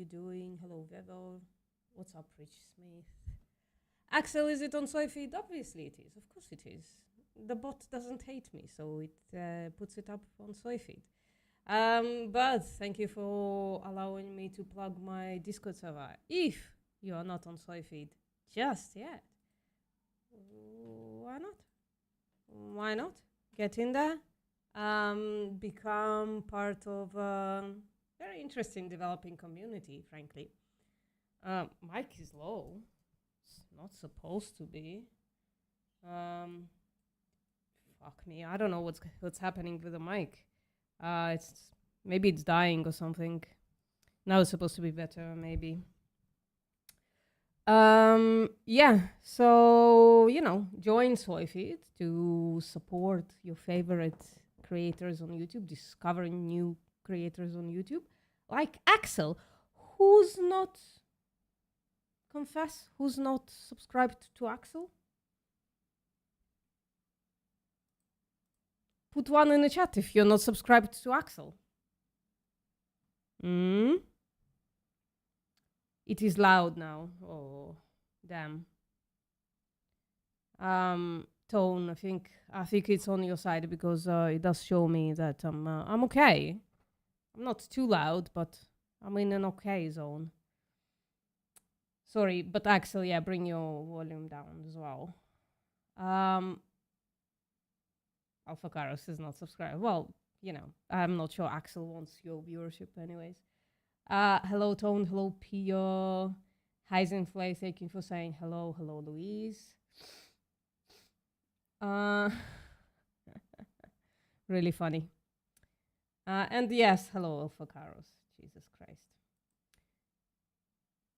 you doing? Hello, Vevo. What's up, Rich Smith? Axel, is it on Soy Feed? Obviously it is. Of course it is. The bot doesn't hate me, so it puts it up on Soy Feed. But thank you for allowing me to plug my Discord server. If you are not on Soy Feed just yet, why not? Why not? Get in there. Become part of a very interesting developing community, frankly. Mic is low. It's not supposed to be. Fuck me. I don't know what's happening with the mic. Maybe it's dying or something. Now it's supposed to be better, maybe. Yeah, so join SoyFeed to support your favorite creators on YouTube, discovering new creators on YouTube, like Axel, who's not subscribed to Axel. Put one in the chat if you're not subscribed to Axel. It is loud now. Oh, damn. Tone, I think it's on your side because it does show me that I'm okay. I'm not too loud, but I'm in an okay zone. Sorry, but Axel, yeah, bring your volume down as well. Alpha Karos is not subscribed. Well, I'm not sure Axel wants your viewership anyways. Hello, Tone. Hello, Pio. Heisenflay, thank you for saying hello. Hello, Louise. Really funny. And yes, hello, Alpha Karos. Jesus Christ.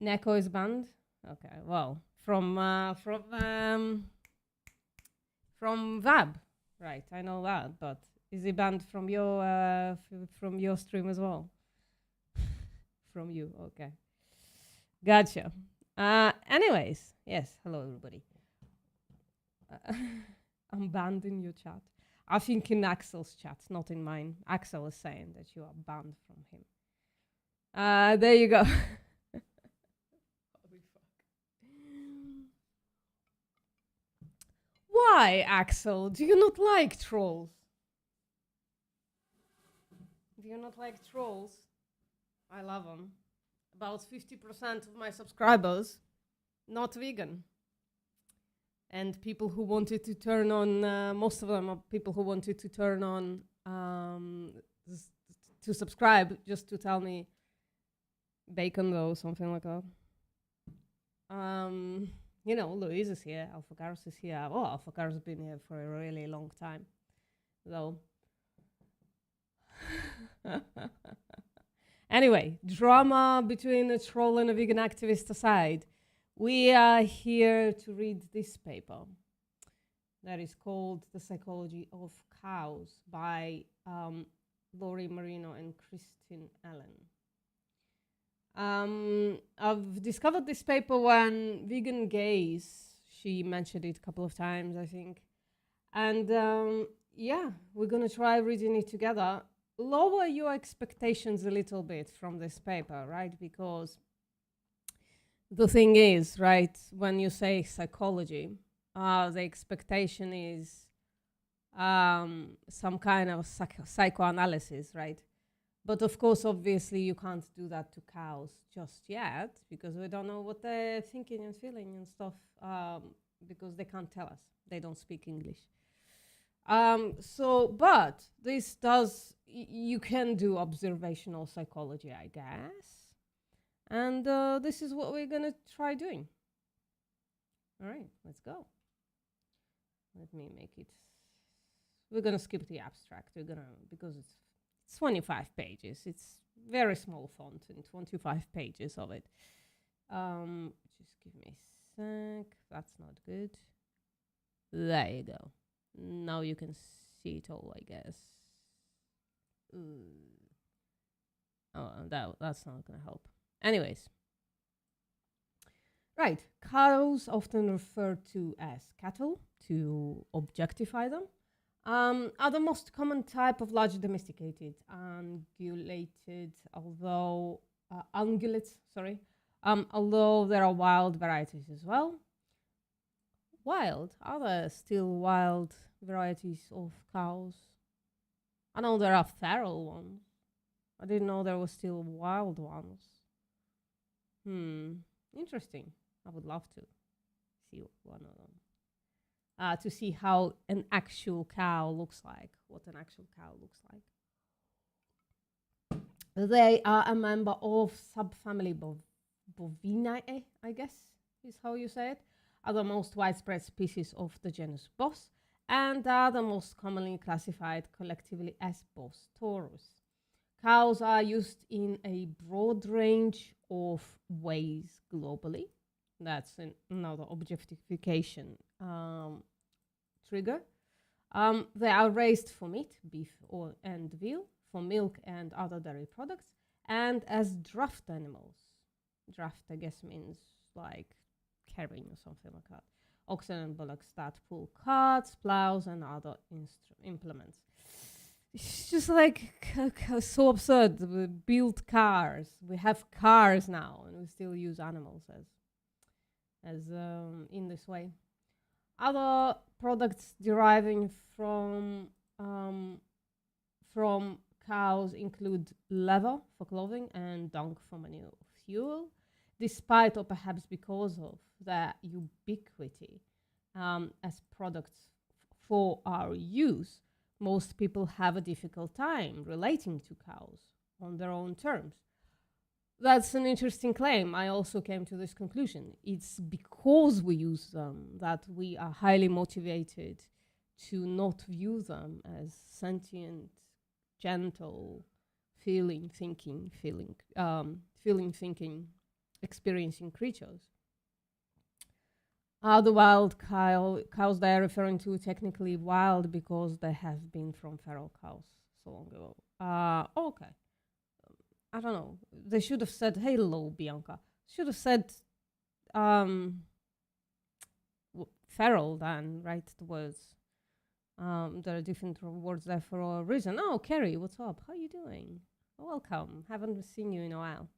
Neko is banned? Okay, well, from Vab. Right, I know that, but is he banned from your stream as well? From you, okay. Gotcha. Anyways, yes, hello everybody. I'm banned in your chat. I think in Axel's chat, not in mine. Axel is saying that you are banned from him. There you go. Holy fuck. Why, Axel? Do you not like trolls? Do you not like trolls? I love them. About 50% of my subscribers, not vegan. And people who wanted to turn on, most of them are people who wanted to turn on, to subscribe just to tell me bacon though, something like that. Louise is here, Alpha Garros is here. Oh, Alpha Garros has been here for a really long time, though. Anyway, drama between a troll and a vegan activist aside, we are here to read this paper that is called The Psychology of Cows by Laurie Marino and Christine Allen. I've discovered this paper when Vegan Gaze, she mentioned it a couple of times, I think. And yeah, we're going to try reading it together. Lower your expectations a little bit from this paper, right? Because the thing is, right, when you say psychology, the expectation is some kind of psychoanalysis, right? But of course, obviously, you can't do that to cows just yet because we don't know what they're thinking and feeling and stuff because they can't tell us. They don't speak English. But this does, you can do observational psychology, I guess. And this is what we're going to try doing. All right, let's go. Let me make it. We're going to skip the abstract. We're going to, because it's 25 pages. It's very small font and 25 pages of it. Just give me a sec. That's not good. There you go. Now you can see it all, I guess. Oh, that's not going to help. Anyways. Right. Cows often referred to as cattle to objectify them. Are the most common type of large domesticated, ungulated, although ungulates, sorry. Although there are wild varieties as well. Wild? Are there still wild varieties of cows? I know there are feral ones. I didn't know there were still wild ones. Interesting. I would love to see one of them. To see how an actual cow looks like, what an actual cow looks like. They are a member of subfamily Bovinae, I guess is how you say it, are the most widespread species of the genus Bos, and are the most commonly classified collectively as Bos taurus. Cows are used in a broad range of ways globally. That's another objectification trigger. They are raised for meat, beef and veal, for milk and other dairy products, and as draft animals. Draft, I guess, means like carrying or something like that. Oxen and bullocks that pull carts, plows, and other implements. It's just like so absurd. We build cars. We have cars now, and we still use animals as in this way. Other products deriving from cows include leather for clothing and dung for manure fuel. Despite or perhaps because of their ubiquity as products for our use, most people have a difficult time relating to cows on their own terms. That's an interesting claim. I also came to this conclusion. It's because we use them that we are highly motivated to not view them as sentient, gentle, thinking, experiencing creatures. The wild cows they are referring to technically wild because they have been from feral cows so long ago. Okay. I don't know. They should have said, hello, Bianca. Should have said feral then, right? The words. There are different words there for a reason. Oh, Kerry, what's up? How are you doing? Welcome. Haven't seen you in a while.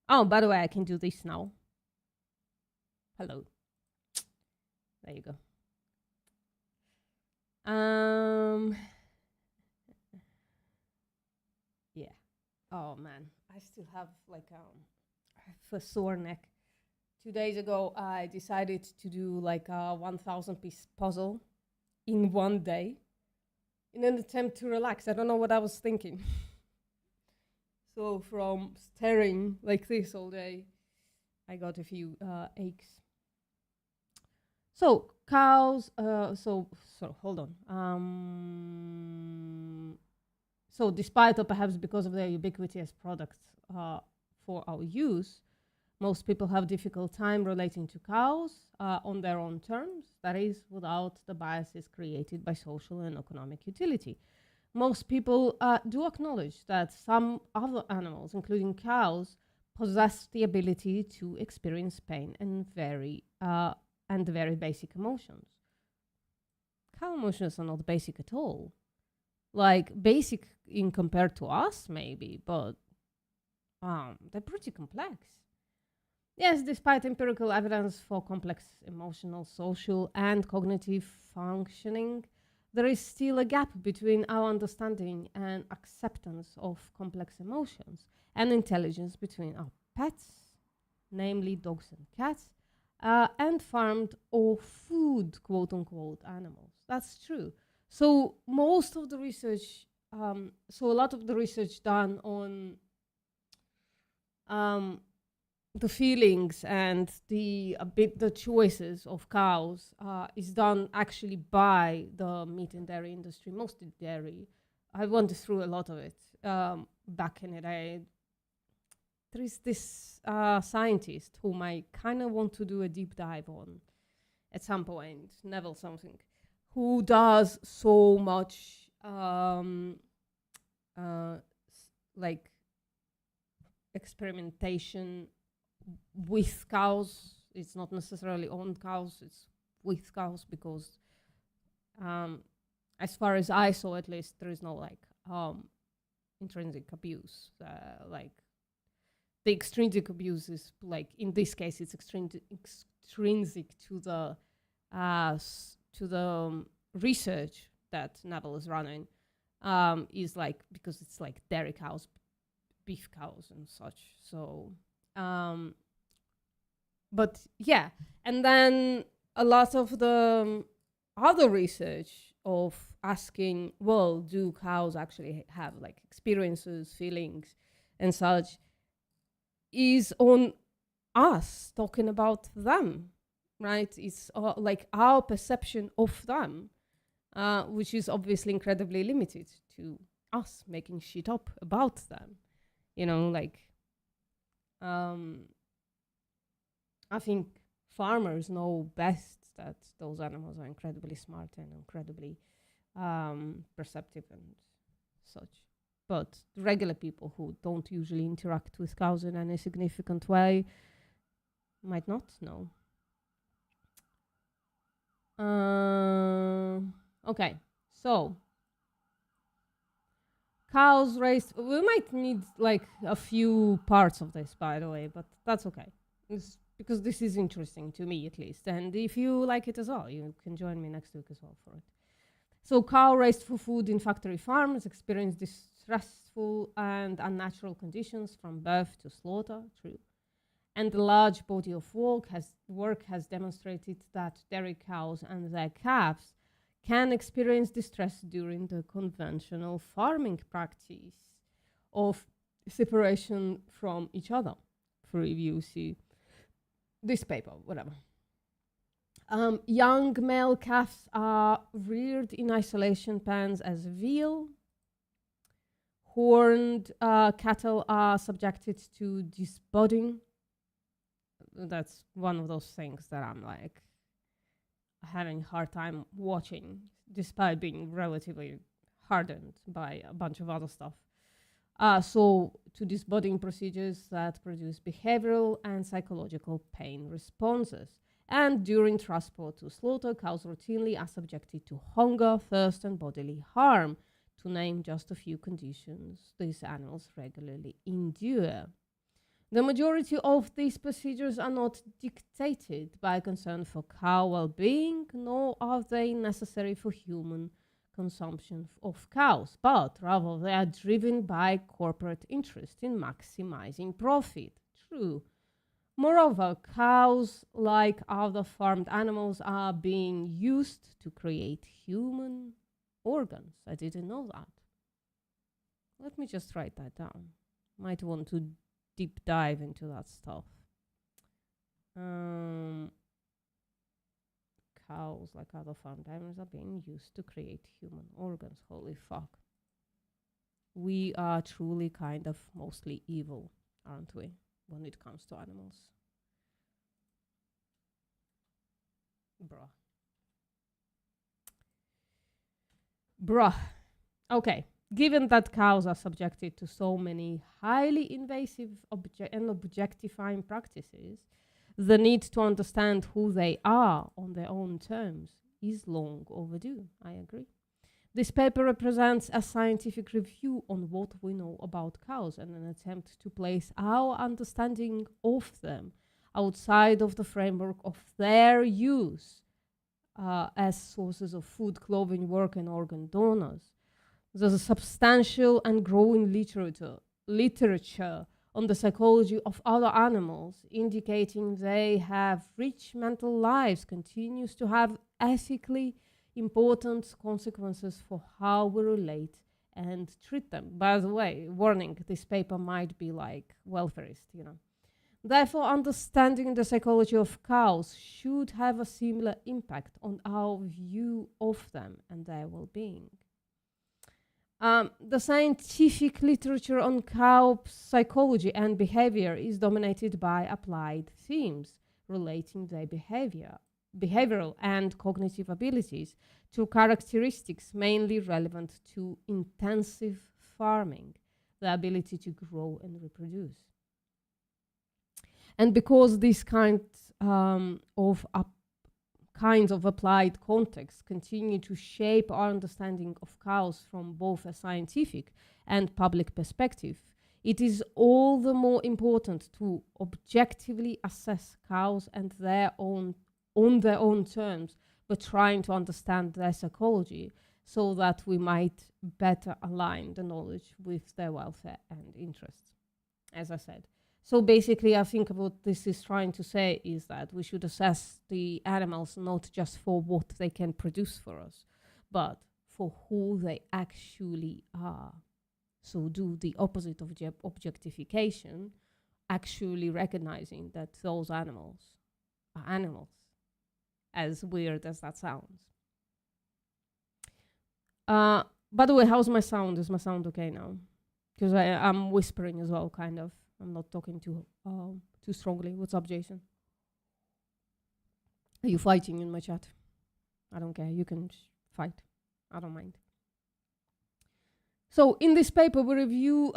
Oh, by the way, I can do this now. Hello. There you go. Yeah. Oh man, I still have like a sore neck. 2 days ago, I decided to do like a 1,000-piece puzzle in one day in an attempt to relax. I don't know what I was thinking. So from staring like this all day, I got a few aches. So cows. So hold on. So despite or perhaps because of their ubiquity as products for our use, most people have difficult time relating to cows on their own terms, that is, without the biases created by social and economic utility. Most people do acknowledge that some other animals, including cows, possess the ability to experience pain and very basic emotions. Cow emotions are not basic at all. Like basic in compared to us, maybe, but they're pretty complex. Yes, despite empirical evidence for complex emotional, social, and cognitive functioning, there is still a gap between our understanding and acceptance of complex emotions and intelligence between our pets, namely dogs and cats, and farmed or food, quote unquote, animals. That's true. So most of the research, so a lot of the research done on the feelings and the choices of cows is done actually by the meat and dairy industry, mostly dairy. I went through a lot of it back in the day. There is this scientist whom I kind of want to do a deep dive on at some point, Neville something, who does so much like experimentation with cows. It's not necessarily on cows, it's with cows because as far as I saw, at least, there is no like intrinsic abuse. Like the extrinsic abuse is like, in this case, it's extrinsic to the research that Neville is running, is like, because it's like dairy cows, beef cows and such. So, but yeah, and then a lot of the other research of asking, well, do cows actually have like experiences, feelings, and such, is on us talking about them, right? It's like our perception of them, which is obviously incredibly limited to us making shit up about them. You know, like, I think farmers know best that those animals are incredibly smart and incredibly perceptive and such. But regular people who don't usually interact with cows in any significant way might not know. Okay, so cows raised. We might need like a few parts of this, by the way, but that's okay. It's because this is interesting to me, at least. And if you like it as well, you can join me next week as well for it. So cow raised for food in factory farms experience distressful and unnatural conditions from birth to slaughter, true. And the large body of work has demonstrated that dairy cows and their calves can experience distress during the conventional farming practice of separation from each other. For review, see this paper, whatever. Young male calves are reared in isolation pens as veal. Horned cattle are subjected to disbudding. That's one of those things that I'm like having a hard time watching, despite being relatively hardened by a bunch of other stuff. So to disbudding procedures that produce behavioral and psychological pain responses. And during transport to slaughter, cows routinely are subjected to hunger, thirst, and bodily harm, to name just a few conditions these animals regularly endure. The majority of these procedures are not dictated by concern for cow well-being, nor are they necessary for human consumption of cows, but rather they are driven by corporate interest in maximizing profit. True. Moreover, cows, like other farmed animals, are being used to create human organs. I didn't know that. Let me just write that down. Might want to deep dive into that stuff. Cows, like other farmed animals, are being used to create human organs. Holy fuck. We are truly kind of mostly evil, aren't we, when it comes to animals? Bruh. Okay. Given that cows are subjected to so many highly invasive and objectifying practices, the need to understand who they are on their own terms is long overdue. I agree. This paper represents a scientific review on what we know about cows and an attempt to place our understanding of them outside of the framework of their use as sources of food, clothing, work, and organ donors. There's a substantial and growing literature on the psychology of other animals, indicating they have rich mental lives, continues to have ethically important consequences for how we relate and treat them. By the way, warning, this paper might be like welfarist, you know. Therefore, understanding the psychology of cows should have a similar impact on our view of them and their well-being. The scientific literature on cow psychology and behavior is dominated by applied themes relating their behavioral and cognitive abilities to characteristics mainly relevant to intensive farming, the ability to grow and reproduce. And because these kinds of applied contexts continue to shape our understanding of cows from both a scientific and public perspective, it is all the more important to objectively assess cows and on their own terms, but trying to understand their psychology so that we might better align the knowledge with their welfare and interests, as I said. So basically, I think what this is trying to say is that we should assess the animals not just for what they can produce for us, but for who they actually are. So do the opposite of objectification, actually recognizing that those animals are animals, as weird as that sounds. By the way, how's my sound? Is my sound okay now? Because I'm whispering as well, kind of. I'm not talking too strongly. What's up, Jason? Are you fighting in my chat? I don't care. You can fight. I don't mind. So in this paper, we review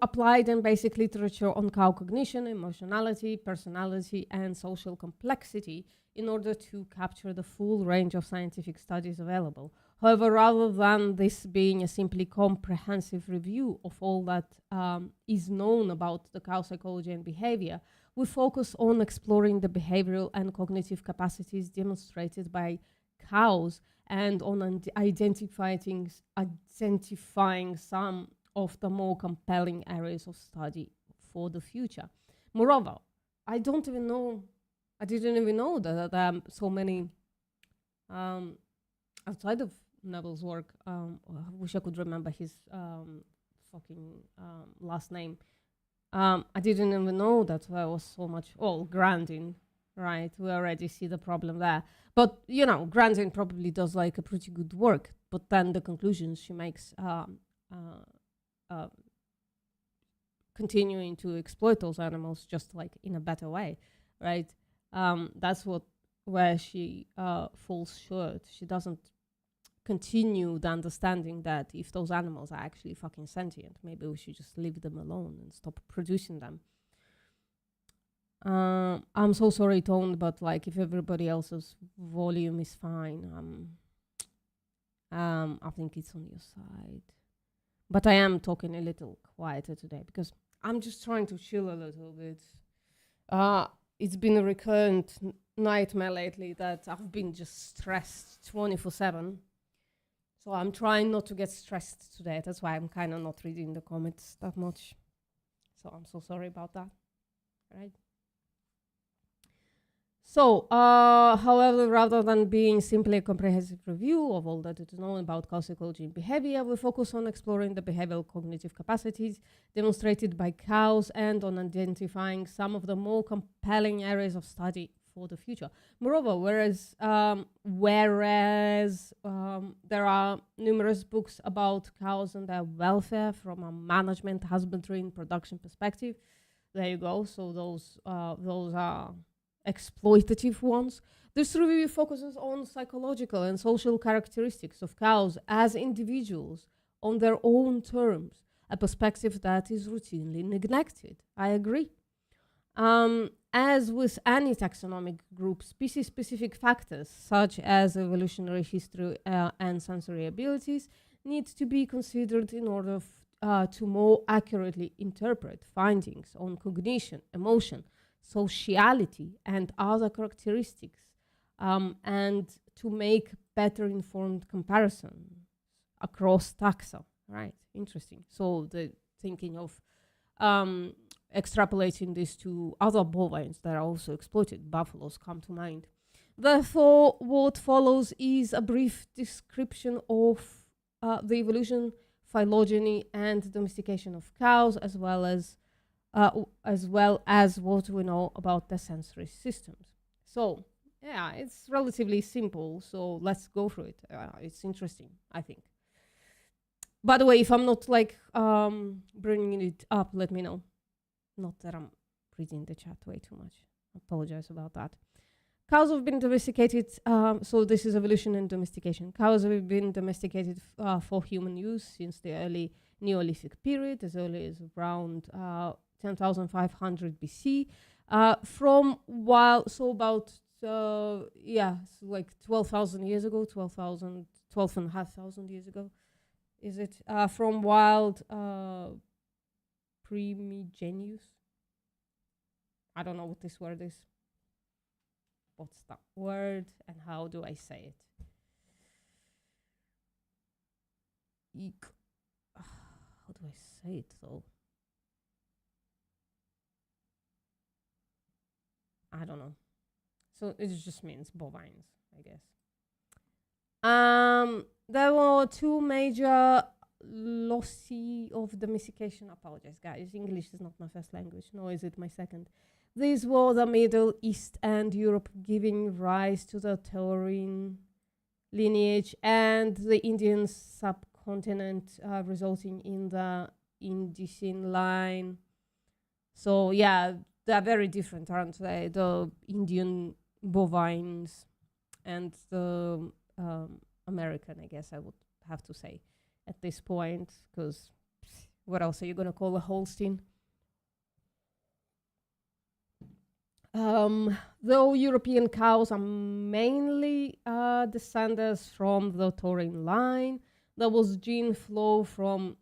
applied and basic literature on cow cognition, emotionality, personality, and social complexity in order to capture the full range of scientific studies available. However, rather than this being a simply comprehensive review of all that is known about the cow psychology and behavior, we focus on exploring the behavioral and cognitive capacities demonstrated by cows and on identifying some of the more compelling areas of study for the future. Moreover, I didn't even know that there are so many outside of Neville's work. I wish I could remember his last name. I didn't even know that there was so much. Oh, Grandin, right? We already see the problem there. But, you know, Grandin probably does like a pretty good work, but then the conclusions she makes continuing to exploit those animals just like in a better way, right? That's where she falls short. She doesn't continue the understanding that if those animals are actually fucking sentient, maybe we should just leave them alone and stop producing them. I'm so sorry, Tone, but like if everybody else's volume is fine, I think it's on your side. But I am talking a little quieter today because I'm just trying to chill a little bit. It's been a recurrent nightmare lately that I've been just stressed 24/7. So I'm trying not to get stressed today. That's why I'm kind of not reading the comments that much. So I'm so sorry about that. Right? So, however, rather than being simply a comprehensive review of all that is known about cow psychology and behavior, we focus on exploring the behavioral cognitive capacities demonstrated by cows and on identifying some of the more compelling areas of study for the future. Moreover, whereas there are numerous books about cows and their welfare from a management, husbandry, and production perspective, there you go. So those are exploitative ones. This review focuses on psychological and social characteristics of cows as individuals on their own terms, a perspective that is routinely neglected. I agree. As with any taxonomic group, species-specific factors such as evolutionary history and sensory abilities need to be considered in order to more accurately interpret findings on cognition, emotion, sociality, and other characteristics, and to make better informed comparisons across taxa. Right, interesting. So the thinking of extrapolating this to other bovines that are also exploited, buffaloes come to mind. Therefore, what follows is a brief description of the evolution, phylogeny, and domestication of cows, as well as what we know about the sensory systems. So, yeah, it's relatively simple. So let's go through it. It's interesting, I think. By the way, if I'm not like bringing it up, let me know. Not that I'm reading the chat way too much. I apologize about that. Cows have been domesticated. So this is evolution and domestication. Cows have been domesticated for human use since the early Neolithic period, as early as around 10,500 BC. Like 12,000 years ago, 12,500 years ago. Is it from wild primigenous. I don't know what this word is. What's that word and how do I say it? How do I say it though? I don't know. So it just means bovines, I guess. There were two major lossy of domestication. Apologize, guys. English is not my first language, nor is it my second. These were the Middle East and Europe, giving rise to the Taurine lineage, and the Indian subcontinent, resulting in the Indocene line. So yeah, they're very different, aren't they? The Indian bovines and the American, I guess I would have to say at this point, because what else are you going to call a Holstein? Though European cows are mainly descendants from the Taurine line, there was gene flow from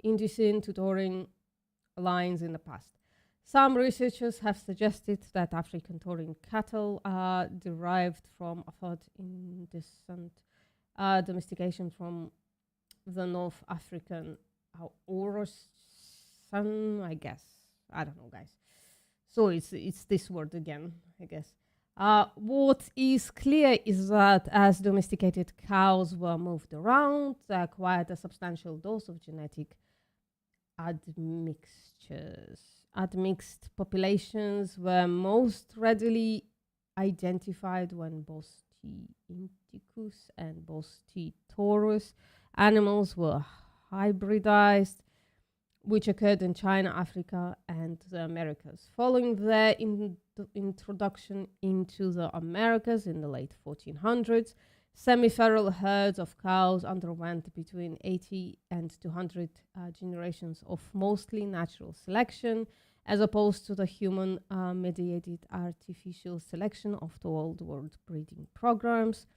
Indocene to Taurine lines in the past. Some researchers have suggested that African Taurine cattle are derived from a third indecent domestication from the North African Orossan, I guess. I don't know, guys. So it's this word again, I guess. What is clear is that as domesticated cows were moved around, they acquired a substantial dose of genetic admixtures. Admixed populations were most readily identified when both T. indicus and both T. taurus animals were hybridized, which occurred in China, Africa, and the Americas. Following their introduction into the Americas in the late 1400s, semi-feral herds of cows underwent between 80 and 200 generations of mostly natural selection, as opposed to the human-mediated artificial selection of the old world breeding programs.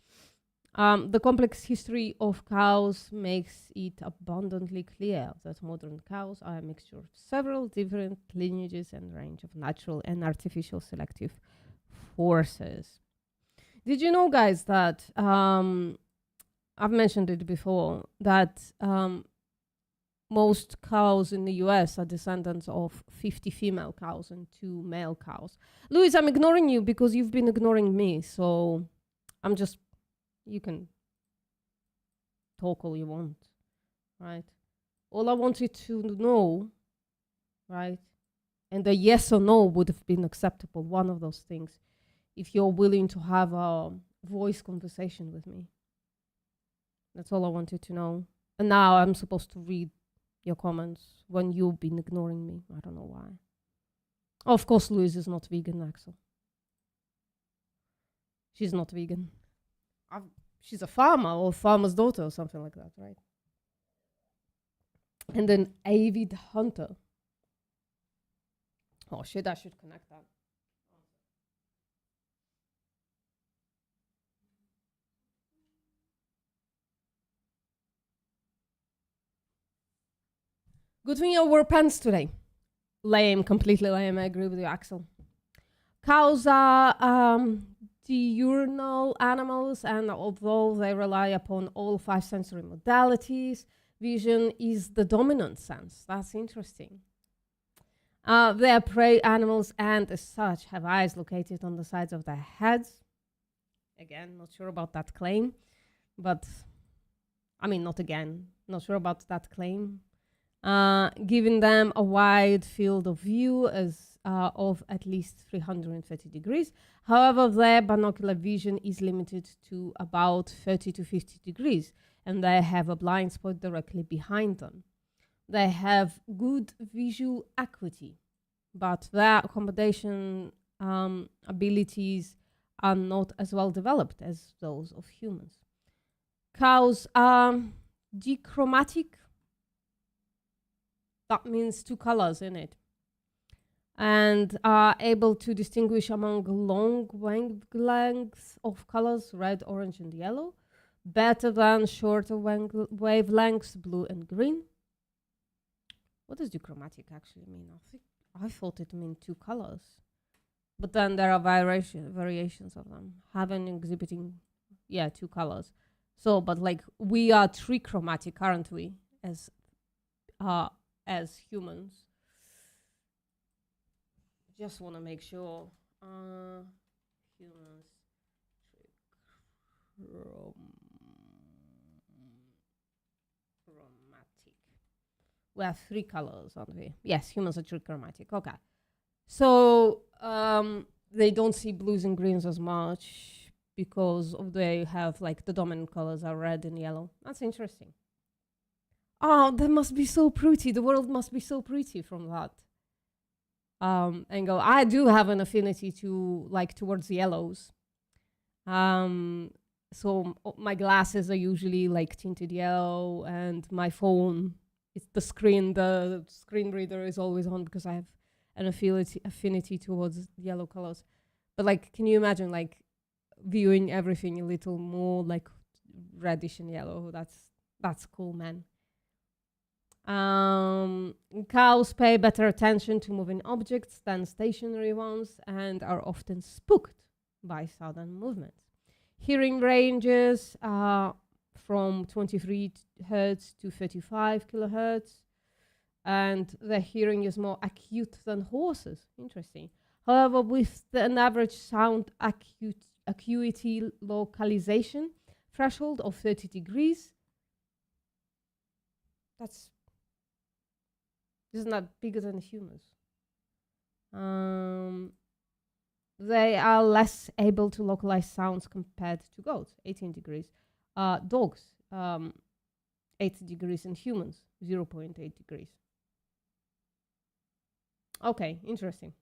The complex history of cows makes it abundantly clear that modern cows are a mixture of several different lineages and range of natural and artificial selective forces. Did you know, guys, that I've mentioned it before, that most cows in the US are descendants of 50 female cows and 2 male cows? Louise, I'm ignoring you because you've been ignoring me, so I'm just... You can talk all you want, right? All I wanted to know, right? And a yes or no would have been acceptable, one of those things, if you're willing to have a voice conversation with me. That's all I wanted to know. And now I'm supposed to read your comments when you've been ignoring me. I don't know why. Of course, Louise is not vegan, Axel. She's not vegan. She's a farmer or farmer's daughter or something like that, right? And an avid hunter. Oh shit, I should connect that. Good thing you wore pants today. Lame, completely lame. I agree with you, Axel. Cows are diurnal animals, and although they rely upon all 5 sensory modalities, vision is the dominant sense. That's interesting. They are prey animals and as such have eyes located on the sides of their heads. Again, not sure about that claim, but not sure about that claim. Giving them a wide field of view as of at least 330 degrees. However, their binocular vision is limited to about 30 to 50 degrees, and they have a blind spot directly behind them. They have good visual acuity, but their accommodation abilities are not as well developed as those of humans. Cows are dichromatic. That means 2 colors in it. And are able to distinguish among long wavelengths of colors, red, orange, and yellow, better than shorter wavelengths, blue and green. What does duchromatic actually mean? I thought it meant two colors, but then there are variations of them, having exhibiting, two colors. So, but like we are trichromatic, aren't we? As humans. Just want to make sure. Humans trichromatic. We have three colors, aren't we? Yes, humans are trichromatic. Okay. So they don't see blues and greens as much because they have like the dominant colors are red and yellow. That's interesting. Oh, that must be so pretty. The world must be so pretty from that. And go, I do have an affinity to like towards yellows. So my glasses are usually like tinted yellow, and my phone, the screen reader is always on because I have an affinity towards yellow colors. But like, can you imagine like viewing everything a little more like reddish and yellow? That's cool, man. Cows pay better attention to moving objects than stationary ones and are often spooked by sudden movements. Hearing ranges from 23 hertz to 35 kilohertz, and their hearing is more acute than horses. Interesting. However, with an average sound acuity localization threshold of 30 degrees, isn't that bigger than humans? They are less able to localize sounds compared to goats, 18 degrees. Dogs, 8 degrees, and humans, 0.8 degrees. Okay, interesting.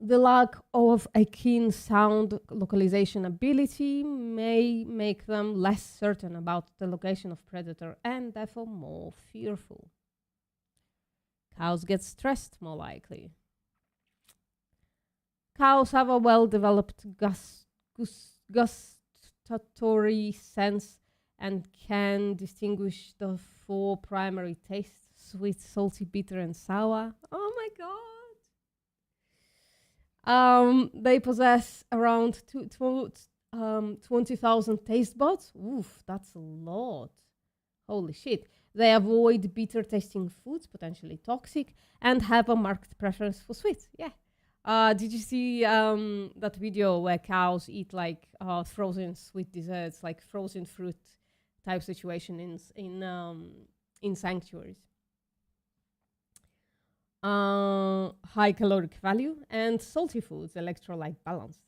The lack of a keen sound localization ability may make them less certain about the location of predator and therefore more fearful. Cows get stressed more likely. Cows have a well-developed gustatory sense and can distinguish the 4 primary tastes: sweet, salty, bitter, and sour. Oh my god! They possess around 20,000 taste buds. Oof, that's a lot. Holy shit. They avoid bitter tasting foods, potentially toxic, and have a marked preference for sweets. Yeah. Did you see that video where cows eat like frozen sweet desserts, like frozen fruit type situation in sanctuaries? High caloric value and salty foods, electrolyte balance.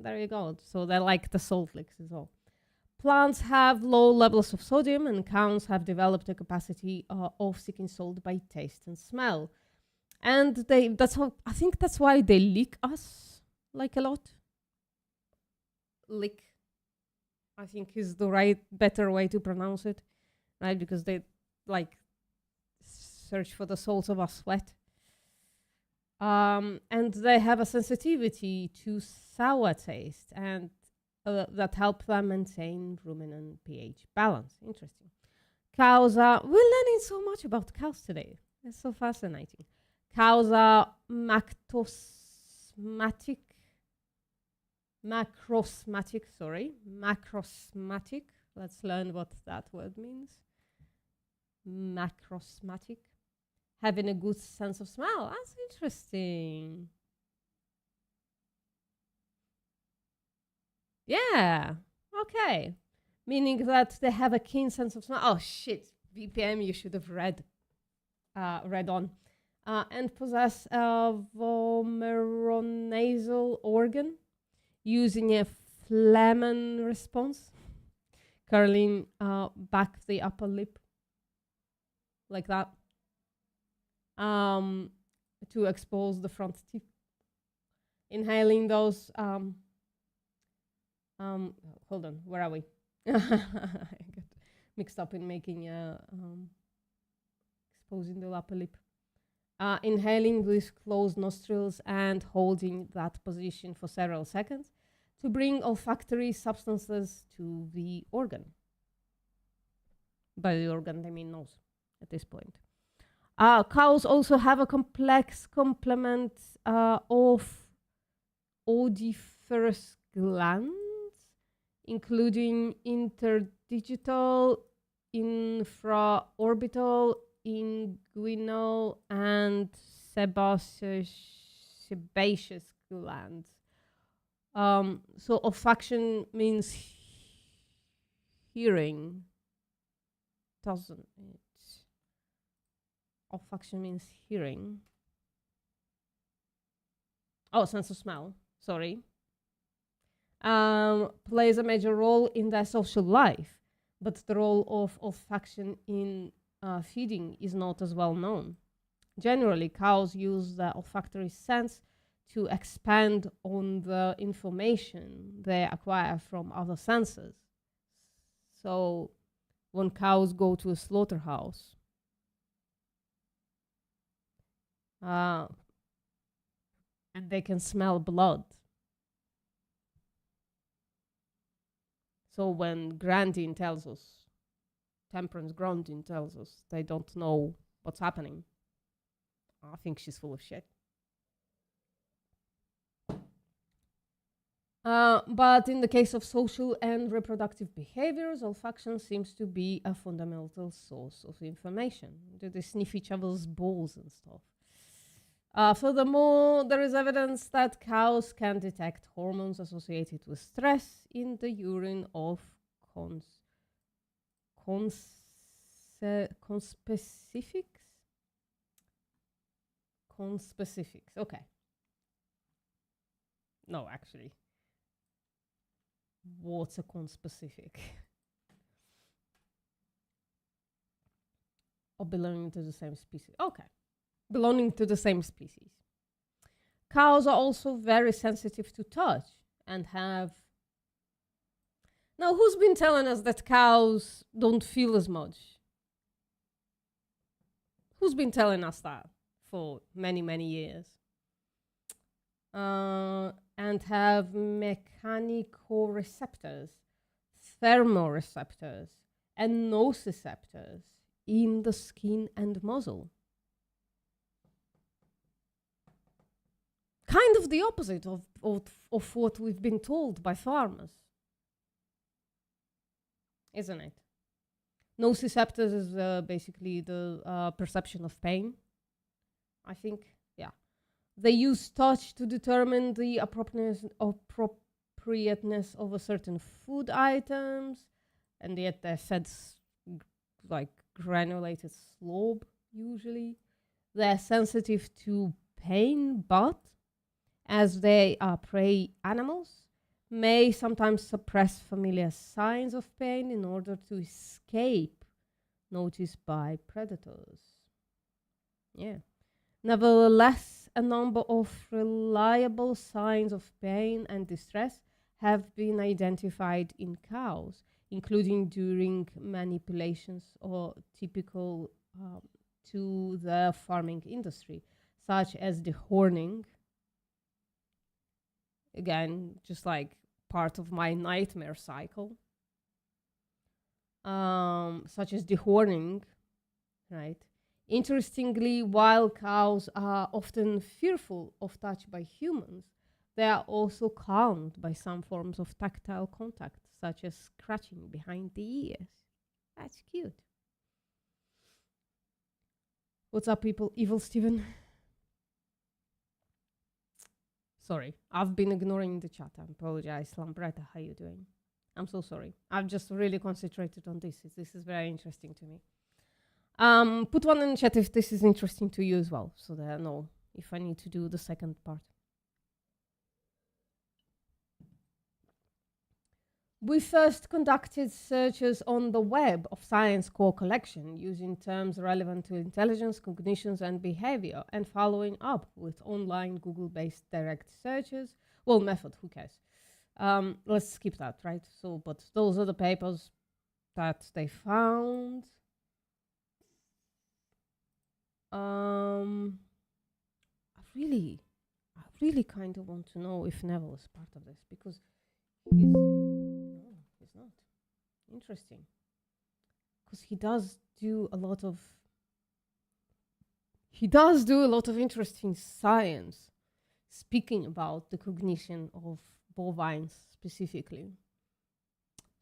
There you go. So they're like the salt licks as well. Plants have low levels of sodium, and cows have developed a capacity of seeking salt by taste and smell. And I think that's why they lick us like a lot. Lick, I think, is the better way to pronounce it, right? Because they like search for the salts of our sweat. And they have a sensitivity to sour taste, and that help them maintain ruminant pH balance. Interesting. We're learning so much about cows today. It's so fascinating. Cows are macrosmatic. Let's learn what that word means. Macrosmatic. Having a good sense of smell. That's interesting. Yeah. Okay. Meaning that they have a keen sense of smell. Oh shit. VPM, you should have read on. And possess a vomeronasal organ using a Flehmen response, curling back the upper lip like that to expose the front teeth. Inhaling those hold on, where are we? I got mixed up in making exposing the upper lip. Inhaling with closed nostrils and holding that position for several seconds to bring olfactory substances to the organ. By the organ, I mean nose at this point. Cows also have a complex complement of odoriferous glands, including interdigital, infraorbital, inguinal, and sebaceous glands. So olfaction means hearing, doesn't it? Olfaction means hearing. Oh, sense of smell, sorry. Plays a major role in their social life, but the role of olfaction in feeding is not as well known. Generally, cows use the olfactory sense to expand on the information they acquire from other senses. So, when cows go to a slaughterhouse, and they can smell blood. So when Grandin tells us, Temperance Grandin tells us they don't know what's happening, I think she's full of shit. But in the case of social and reproductive behaviors, olfaction seems to be a fundamental source of information. Do they sniff each other's balls and stuff? Furthermore, there is evidence that cows can detect hormones associated with stress in the urine of conspecifics. Conspecifics, okay. No, actually. What's a conspecific? Or belonging to the same species. Okay. Belonging to the same species. Cows are also very sensitive to touch and have... Now, who's been telling us that cows don't feel as much? Who's been telling us that for many, many years? And have mechanicoreceptors, thermoreceptors, and nociceptors in the skin and muzzle. Kind of the opposite of what we've been told by farmers, isn't it? Nociceptors is basically the perception of pain, I think. They use touch to determine the appropriateness of a certain food items, and yet they're fed like granulated slob usually. They're sensitive to pain, but as they are prey animals, may sometimes suppress familiar signs of pain in order to escape notice by predators. Yeah. Nevertheless, a number of reliable signs of pain and distress have been identified in cows, including during manipulations or typical to the farming industry, such as dehorning. Again, just like part of my nightmare cycle. Such as dehorning, right? Interestingly, while cows are often fearful of touch by humans, they are also calmed by some forms of tactile contact, such as scratching behind the ears. That's cute. What's up, people? Evil Steven? Sorry, I've been ignoring the chat. I apologize. Lambretta, how you doing? I'm so sorry. I've just really concentrated on this. This is very interesting to me. Put one in the chat if this is interesting to you as well, so that I know if I need to do the second part. We first conducted searches on the web of Science Core collection using terms relevant to intelligence, cognitions, and behavior, and following up with online Google-based direct searches. Well, method, who cares? Let's skip that, right? So, but those are the papers that they found. I really kind of want to know if Neville is part of this, because no, he's not. Interesting. Because he does do a lot of he does do a lot of interesting science, speaking about the cognition of bovines specifically.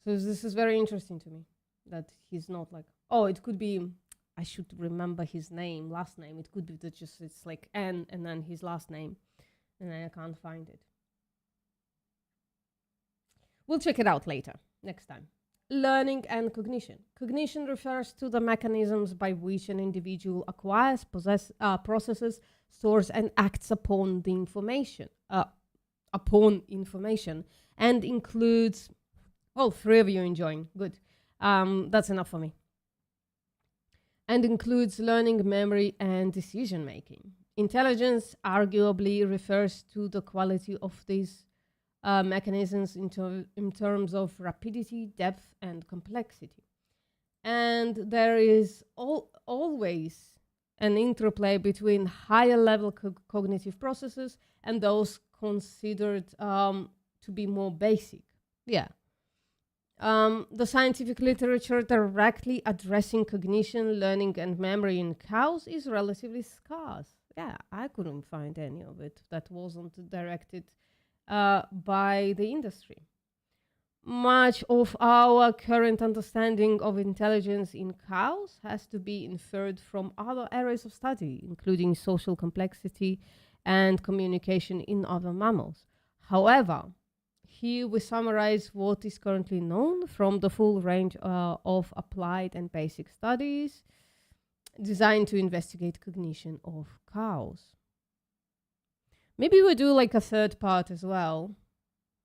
So this is very interesting to me, that he's not like, oh, it could be, I should remember his name, last name. It could be that just it's like N and then his last name, and then I can't find it. We'll check it out later, next time. Learning and cognition. Cognition refers to the mechanisms by which an individual acquires, processes, stores, and acts upon the information, and includes. Oh, 3 of you enjoying. Good. That's enough for me. And includes learning, memory, and decision making. Intelligence arguably refers to the quality of these mechanisms in terms of rapidity, depth, and complexity. And there is always an interplay between higher level cognitive processes and those considered to be more basic. Yeah. The scientific literature directly addressing cognition, learning, and memory in cows is relatively scarce. Yeah, I couldn't find any of it that wasn't directed by the industry. Much of our current understanding of intelligence in cows has to be inferred from other areas of study, including social complexity and communication in other mammals. However, here we summarize what is currently known from the full range of applied and basic studies designed to investigate cognition of cows. Maybe we do like a third part as well.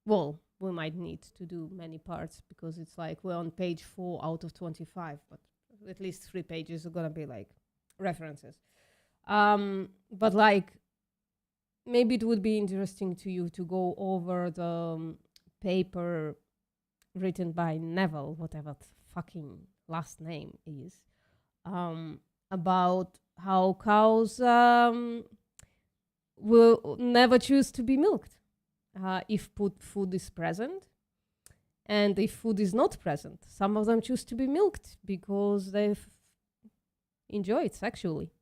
Well, we might need to do many parts because it's like we're on page 4 out of 25, but at least 3 pages are gonna be like references. But like, maybe it would be interesting to you to go over the paper written by Neville, whatever the fucking last name is, about how cows will never choose to be milked if food is present. And if food is not present, some of them choose to be milked because they enjoy it sexually.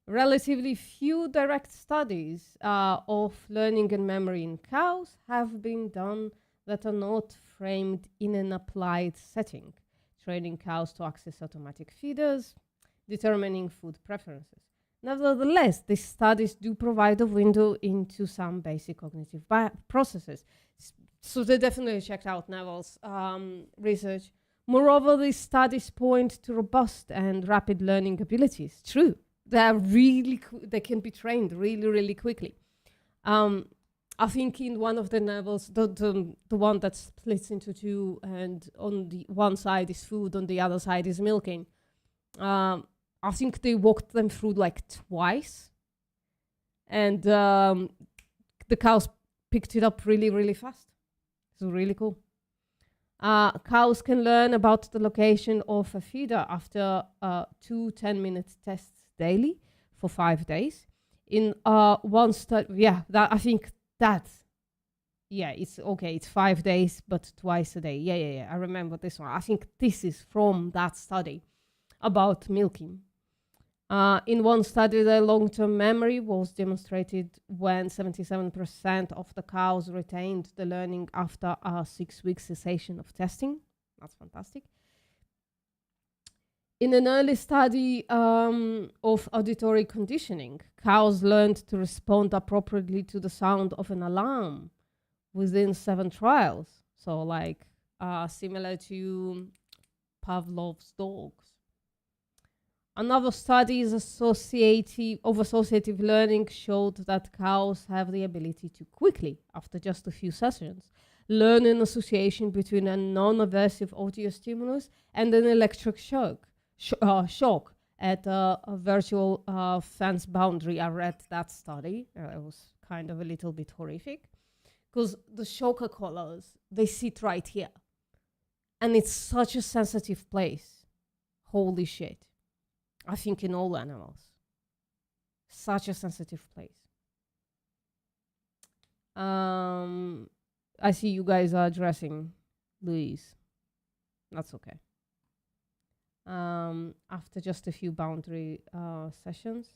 Relatively few direct studies of learning and memory in cows have been done that are not framed in an applied setting, training cows to access automatic feeders, determining food preferences. Nevertheless, these studies do provide a window into some basic cognitive processes. So they definitely checked out Neville's research. Moreover, these studies point to robust and rapid learning abilities. True. They are really they can be trained really, really quickly. I think in one of the Neville's, the one that splits into 2, and on the one side is food, on the other side is milking. I think they walked them through like twice, and the cows picked it up really, really fast. So really cool. Cows can learn about the location of a feeder after 2 10-minute tests daily for 5 days. In one study, I think that's, it's okay. It's 5 days, but twice a day. Yeah. I remember this one. I think this is from that study about milking. In one study, the long-term memory was demonstrated when 77% of the cows retained the learning after a 6-week cessation of testing. That's fantastic. In an early study of auditory conditioning, cows learned to respond appropriately to the sound of an alarm within 7 trials. So like similar to Pavlov's dogs. Another study of associative learning showed that cows have the ability to quickly, after just a few sessions, learn an association between a non-aversive audio stimulus and an electric shock at a virtual fence boundary. I read that study. It was kind of a little bit horrific because the shocker collars, they sit right here. And it's such a sensitive place. Holy shit. I think in all animals. Such a sensitive place. I see you guys are addressing Louise. That's okay. after just a few boundary sessions.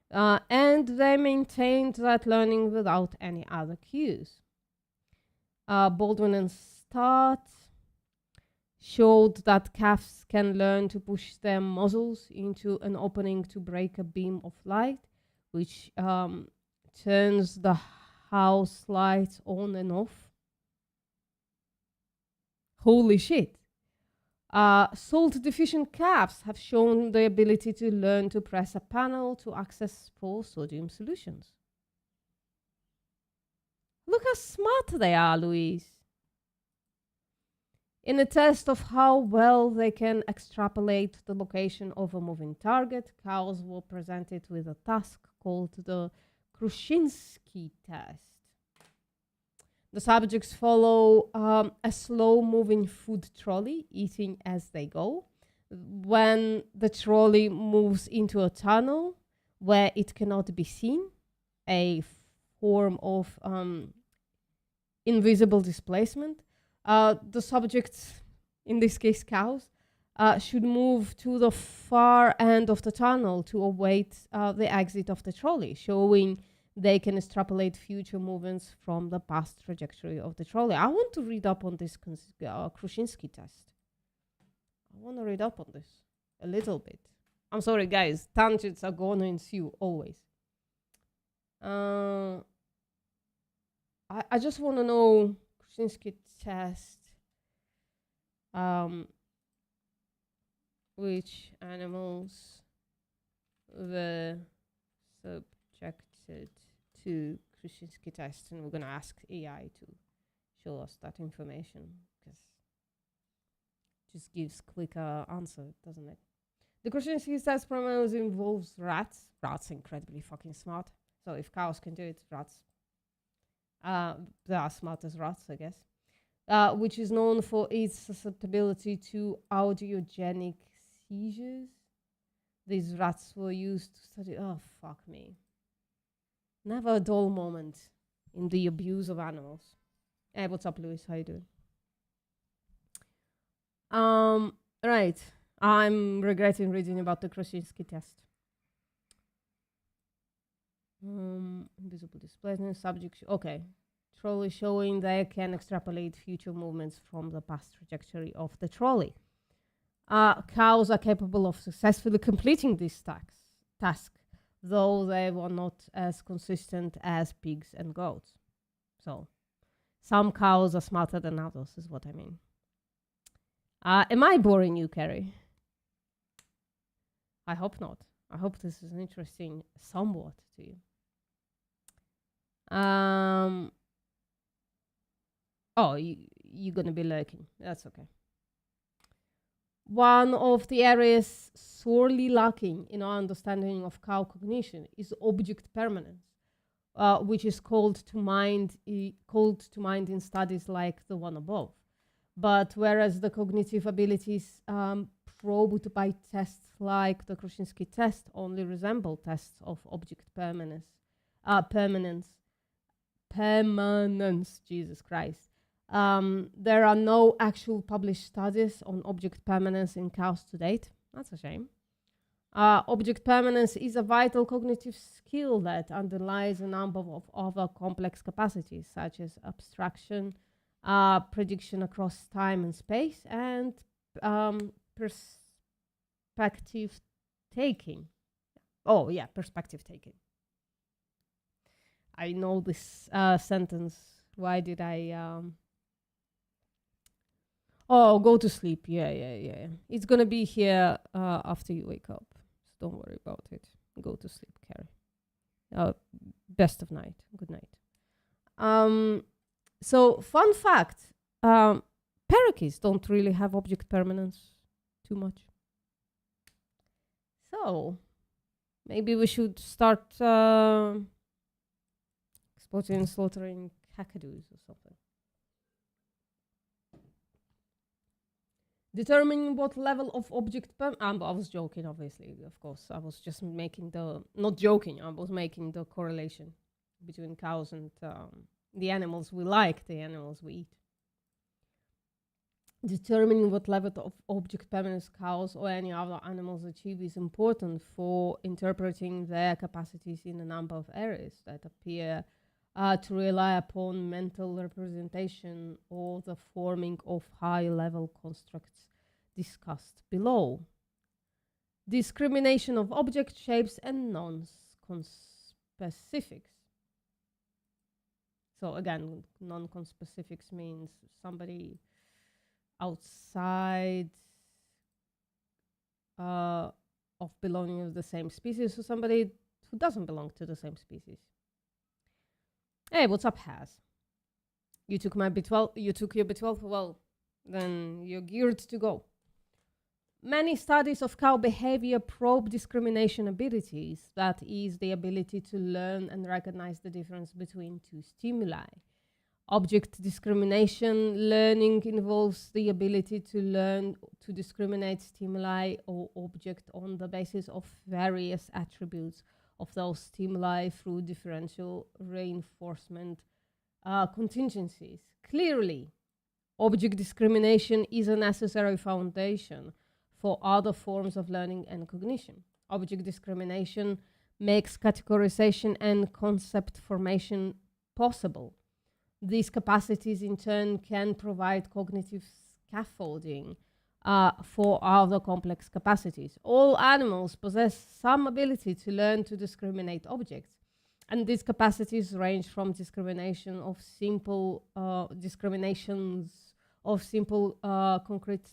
And they maintained that learning without any other cues. Baldwin and Stott showed that calves can learn to push their muzzles into an opening to break a beam of light, which turns the house lights on and off. Holy shit. Salt-deficient calves have shown the ability to learn to press a panel to access 4 sodium solutions. Look how smart they are, Louise. In a test of how well they can extrapolate the location of a moving target, cows were presented with a task called the Kruszyński test. The subjects follow a slow-moving food trolley, eating as they go. When the trolley moves into a tunnel where it cannot be seen, a form of invisible displacement, the subjects, in this case cows, should move to the far end of the tunnel to await the exit of the trolley, showing they can extrapolate future movements from the past trajectory of the trolley. I want to read up on this Kruszyński test. I want to read up on this a little bit. I'm sorry, guys. Tangents are going to ensue, always. I just want to know Kruszyński test. Which animals were subjected to Kruszyński test, and we're going to ask AI to show us that information, because it just gives quicker answer, doesn't it? The Kruszyński test primarily involves rats. Rats are incredibly fucking smart. So if cows can do it, rats, they are smart as rats, I guess. Which is known for its susceptibility to audiogenic seizures. These rats were used to study. Oh, fuck me. Never a dull moment in the abuse of animals. Hey, what's up, Louis? How you doing? Right. I'm regretting reading about the Kruszyński test. Invisible displacement, subject. Okay. Trolley showing they can extrapolate future movements from the past trajectory of the trolley. Cows are capable of successfully completing this task, though they were not as consistent as pigs and goats. So, some cows are smarter than others, is what I mean. Am I boring you, Carrie? I hope not. I hope this is interesting somewhat to you. Oh, you're going to be lurking. That's okay. One of the areas sorely lacking in our understanding of cow cognition is object permanence, which is called to mind in studies like the one above. But whereas the cognitive abilities probed by tests like the Kruszyński test only resemble tests of object permanence, Jesus Christ. There are no actual published studies on object permanence in cows to date. That's a shame. Object permanence is a vital cognitive skill that underlies a number of other complex capacities, such as abstraction, prediction across time and space, and perspective taking. Oh, yeah, perspective taking. I know this sentence. Why did I... Oh, go to sleep. Yeah. It's going to be here after you wake up. So don't worry about it. Go to sleep, Carrie. Best of night. Good night. So, fun fact. Parakeets don't really have object permanence too much. So, maybe we should start exporting and slaughtering cakadoos or something. Determining what level of object I was joking, obviously, of course. I was just making not joking, I was making the correlation between cows and the animals we like, the animals we eat. Determining what level of object permanence cows or any other animals achieve is important for interpreting their capacities in a number of areas that appear to rely upon mental representation or the forming of high-level constructs discussed below. Discrimination of object shapes and non-conspecifics. So again, non-conspecifics means somebody outside of belonging to the same species to somebody who doesn't belong to the same species. Hey, what's up, Has? You took my B12, you took your B12, well, then you're geared to go. Many studies of cow behavior probe discrimination abilities, that is, the ability to learn and recognize the difference between two stimuli. Object discrimination learning involves the ability to learn to discriminate stimuli or object on the basis of various attributes of those stimuli through differential reinforcement contingencies. Clearly, object discrimination is a necessary foundation for other forms of learning and cognition. Object discrimination makes categorization and concept formation possible. These capacities, in turn, can provide cognitive scaffolding for other complex capacities. All animals possess some ability to learn to discriminate objects, and these capacities range from discriminations of simple concrete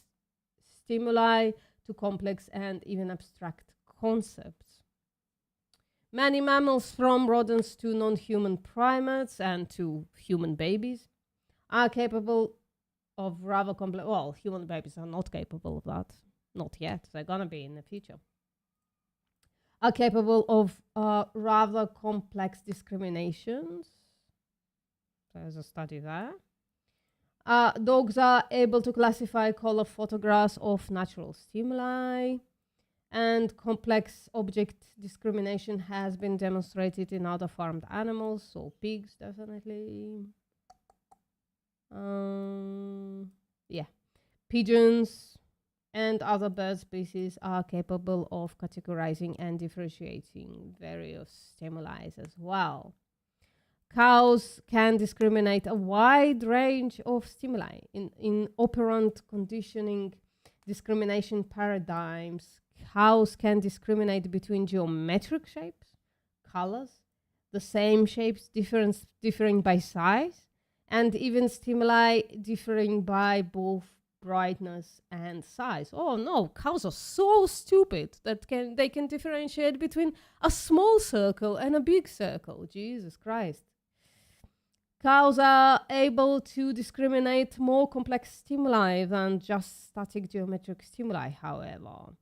stimuli to complex and even abstract concepts. Many mammals, from rodents to non-human primates and to human babies, are capable of rather complex. Well, human babies are not capable of that. Not yet. They're gonna be in the future. Are capable of rather complex discriminations. There's a study there. Dogs are able to classify color photographs of natural stimuli. And complex object discrimination has been demonstrated in other farmed animals, so pigs definitely. Yeah, pigeons and other bird species are capable of categorizing and differentiating various stimuli as well. Cows can discriminate a wide range of stimuli in operant conditioning discrimination paradigms. Cows can discriminate between geometric shapes, colors, the same shapes differing by size, and even stimuli differing by both brightness and size. Oh no, cows are so stupid that they can differentiate between a small circle and a big circle. Jesus Christ. Cows are able to discriminate more complex stimuli than just static geometric stimuli, however.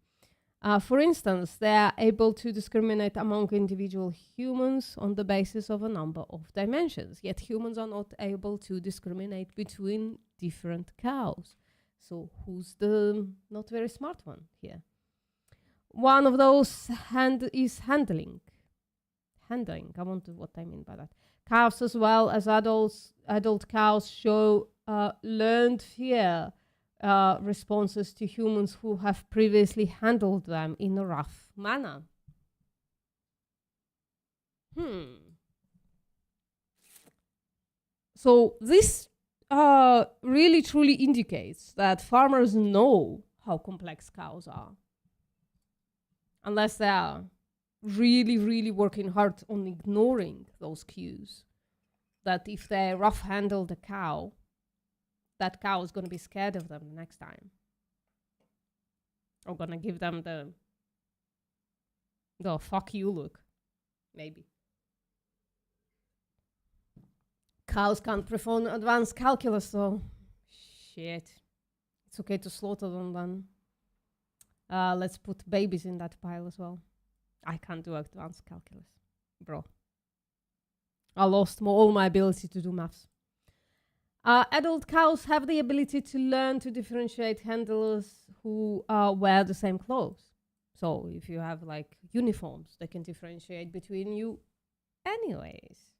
For instance, they are able to discriminate among individual humans on the basis of a number of dimensions, yet humans are not able to discriminate between different cows. So who's the not very smart one here? One of those is handling. Handling, I wonder what I mean by that. Calves as well as adult cows show learned fear responses to humans who have previously handled them in a rough manner. So this really truly indicates that farmers know how complex cows are. Unless they are really, really working hard on ignoring those cues. That if they rough handle the cow, that cow is going to be scared of them the next time. Or going to give them the fuck you look. Maybe. Cows can't perform advanced calculus, so shit. It's okay to slaughter them then. Let's put babies in that pile as well. I can't do advanced calculus. Bro. I lost all my ability to do maths. Adult cows have the ability to learn to differentiate handlers who wear the same clothes. So if you have like uniforms, they can differentiate between you anyways.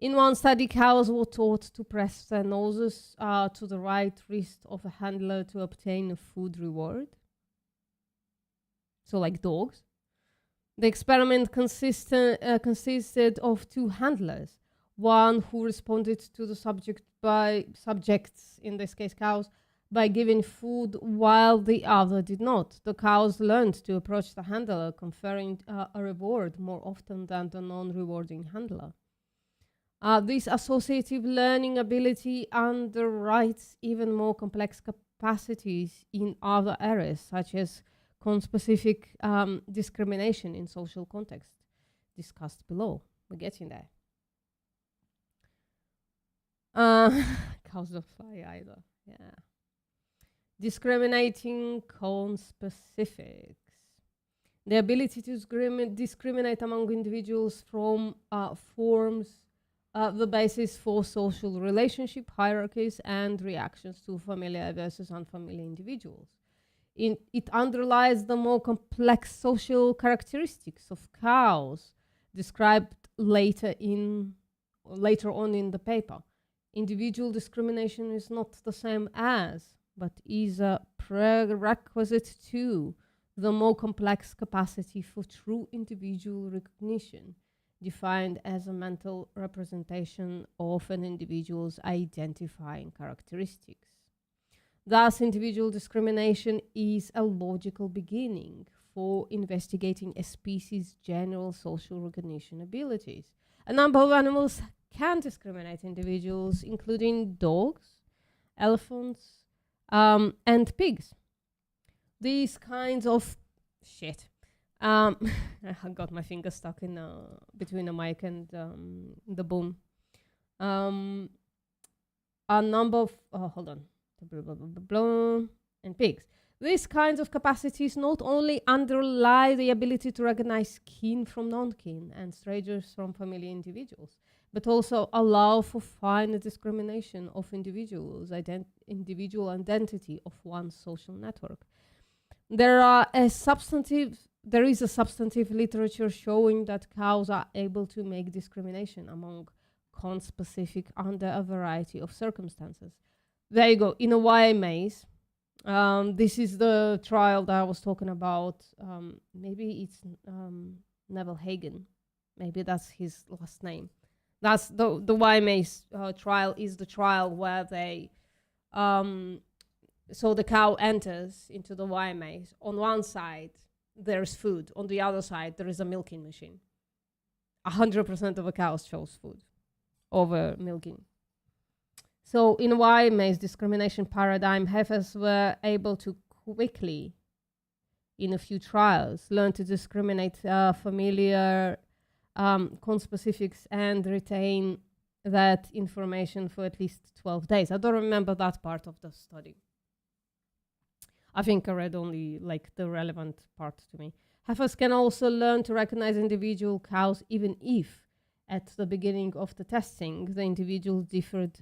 In one study, cows were taught to press their noses to the right wrist of a handler to obtain a food reward. So like dogs. The experiment consisted of two handlers, one who responded to the subjects, in this case cows, by giving food, while the other did not. The cows learned to approach the handler, conferring a reward more often than the non-rewarding handler. This associative learning ability underwrites even more complex capacities in other areas, such as conspecific discrimination in social context, discussed below. We're getting there. Cows don't fly either. Yeah. Discriminating conspecifics. The ability to discriminate among individuals forms the basis for social relationship hierarchies and reactions to familiar versus unfamiliar individuals. It underlies the more complex social characteristics of cows described later on in the paper. Individual discrimination is not the same as, but is a prerequisite to, the more complex capacity for true individual recognition, defined as a mental representation of an individual's identifying characteristics. Thus, individual discrimination is a logical beginning for investigating a species' general social recognition abilities. A number of animals can discriminate individuals, including dogs, elephants, and pigs. These kinds of shit. I got my finger stuck in between the mic and the boom. A number of hold on. And pigs. These kinds of capacities not only underlie the ability to recognize kin from non-kin and strangers from familiar individuals, but also allow for fine discrimination of individual identity of one's social network. There is a substantive literature showing that cows are able to make discrimination among conspecific under a variety of circumstances. There you go. In a wire maze, this is the trial that I was talking about. Maybe it's Neville Hagen. Maybe that's his last name. That's the wire maze trial is the trial where they so the cow enters into the wire maze. On one side, there's food. On the other side, there is a milking machine. 100% of the cows chose food over milking. So in a wire maze discrimination paradigm, heifers were able to quickly, in a few trials, learn to discriminate familiar conspecifics and retain that information for at least 12 days. I don't remember that part of the study. I think I read only like the relevant part to me. Heifers can also learn to recognize individual cows even if at the beginning of the testing the individuals differed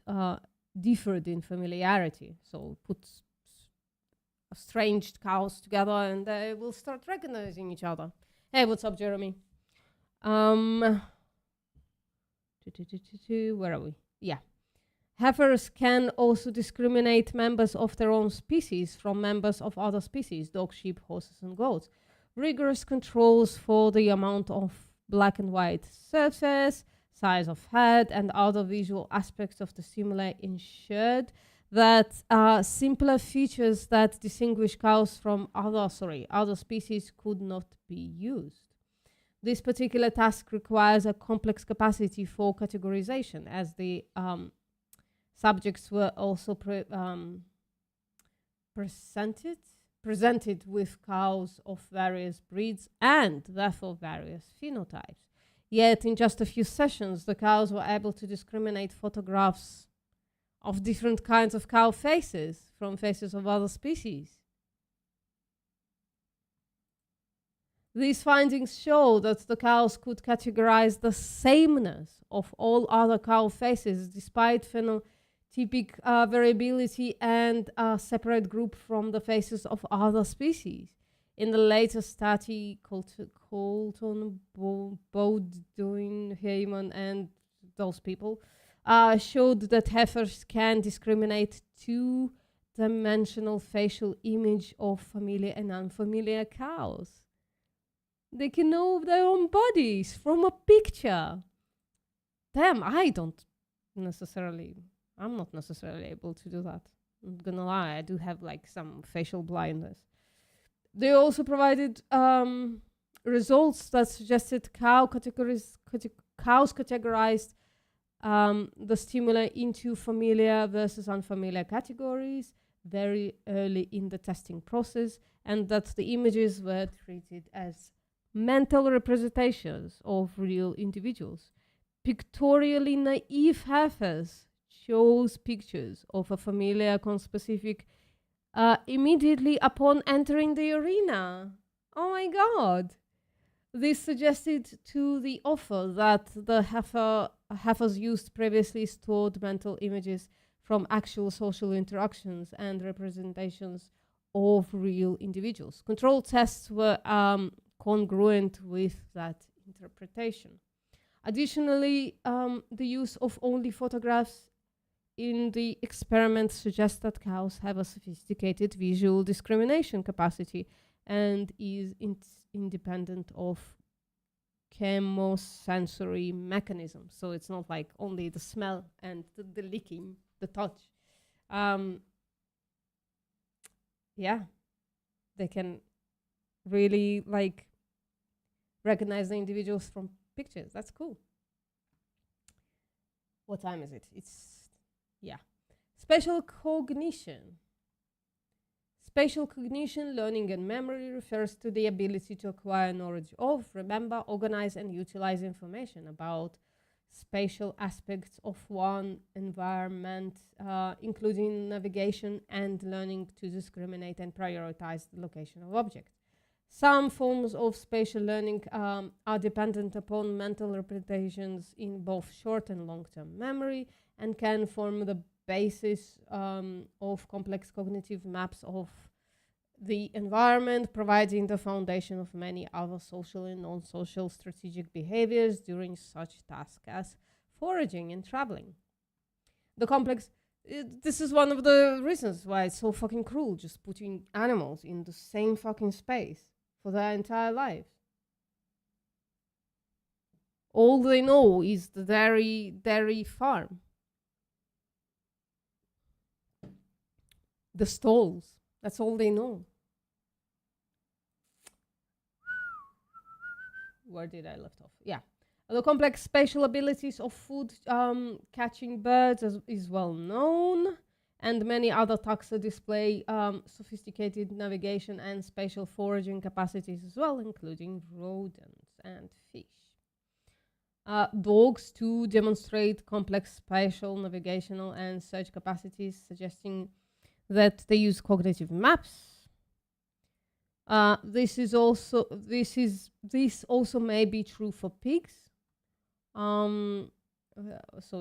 in familiarity. So put strange cows together and they will start recognizing each other. Hey, what's up, Jeremy? Where are we? Yeah. Heifers can also discriminate members of their own species from members of other species, dogs, sheep, horses, and goats. Rigorous controls for the amount of black and white surface, size of head, and other visual aspects of the stimuli ensured that simpler features that distinguish cows from other species could not be used. This particular task requires a complex capacity for categorization, as the subjects were also presented with cows of various breeds and therefore various phenotypes. Yet in just a few sessions, the cows were able to discriminate photographs of different kinds of cow faces from faces of other species. These findings show that the cows could categorize the sameness of all other cow faces despite phenotypic variability and a separate group from the faces of other species. In the later study, Colton, Bowdoin, Heyman, and those people, showed that heifers can discriminate two-dimensional facial image of familiar and unfamiliar cows. They can know their own bodies from a picture. Damn, I'm not necessarily able to do that. I'm not gonna lie, I do have like some facial blindness. They also provided results that suggested cows categorized the stimuli into familiar versus unfamiliar categories very early in the testing process, and that the images were treated as mental representations of real individuals. Pictorially naive heifers shows pictures of a familiar conspecific immediately upon entering the arena. Oh my god! This suggested to the author that the heifers used previously stored mental images from actual social interactions and representations of real individuals. Control tests were congruent with that interpretation. Additionally, the use of only photographs in the experiment suggests that cows have a sophisticated visual discrimination capacity and is independent of chemosensory mechanisms. So it's not like only the smell and the licking, the touch. Yeah, they can really like recognize the individuals from pictures. That's cool. What time is it? Spatial cognition. Spatial cognition, learning and memory refers to the ability to acquire knowledge of, remember, organize and utilize information about spatial aspects of one environment, including navigation and learning to discriminate and prioritize the location of objects. Some forms of spatial learning are dependent upon mental representations in both short and long-term memory and can form the basis of complex cognitive maps of the environment, providing the foundation of many other social and non-social strategic behaviors during such tasks as foraging and traveling. The complex this is one of the reasons why it's so fucking cruel, just putting animals in the same fucking space for their entire lives. All they know is the dairy farm. The stalls. That's all they know. Where did I left off? Yeah. The complex spatial abilities of food catching birds is well known, and many other taxa display sophisticated navigation and spatial foraging capacities as well, including rodents and fish. Dogs too demonstrate complex spatial, navigational and search capacities, suggesting that they use cognitive maps. This also may be true for pigs. So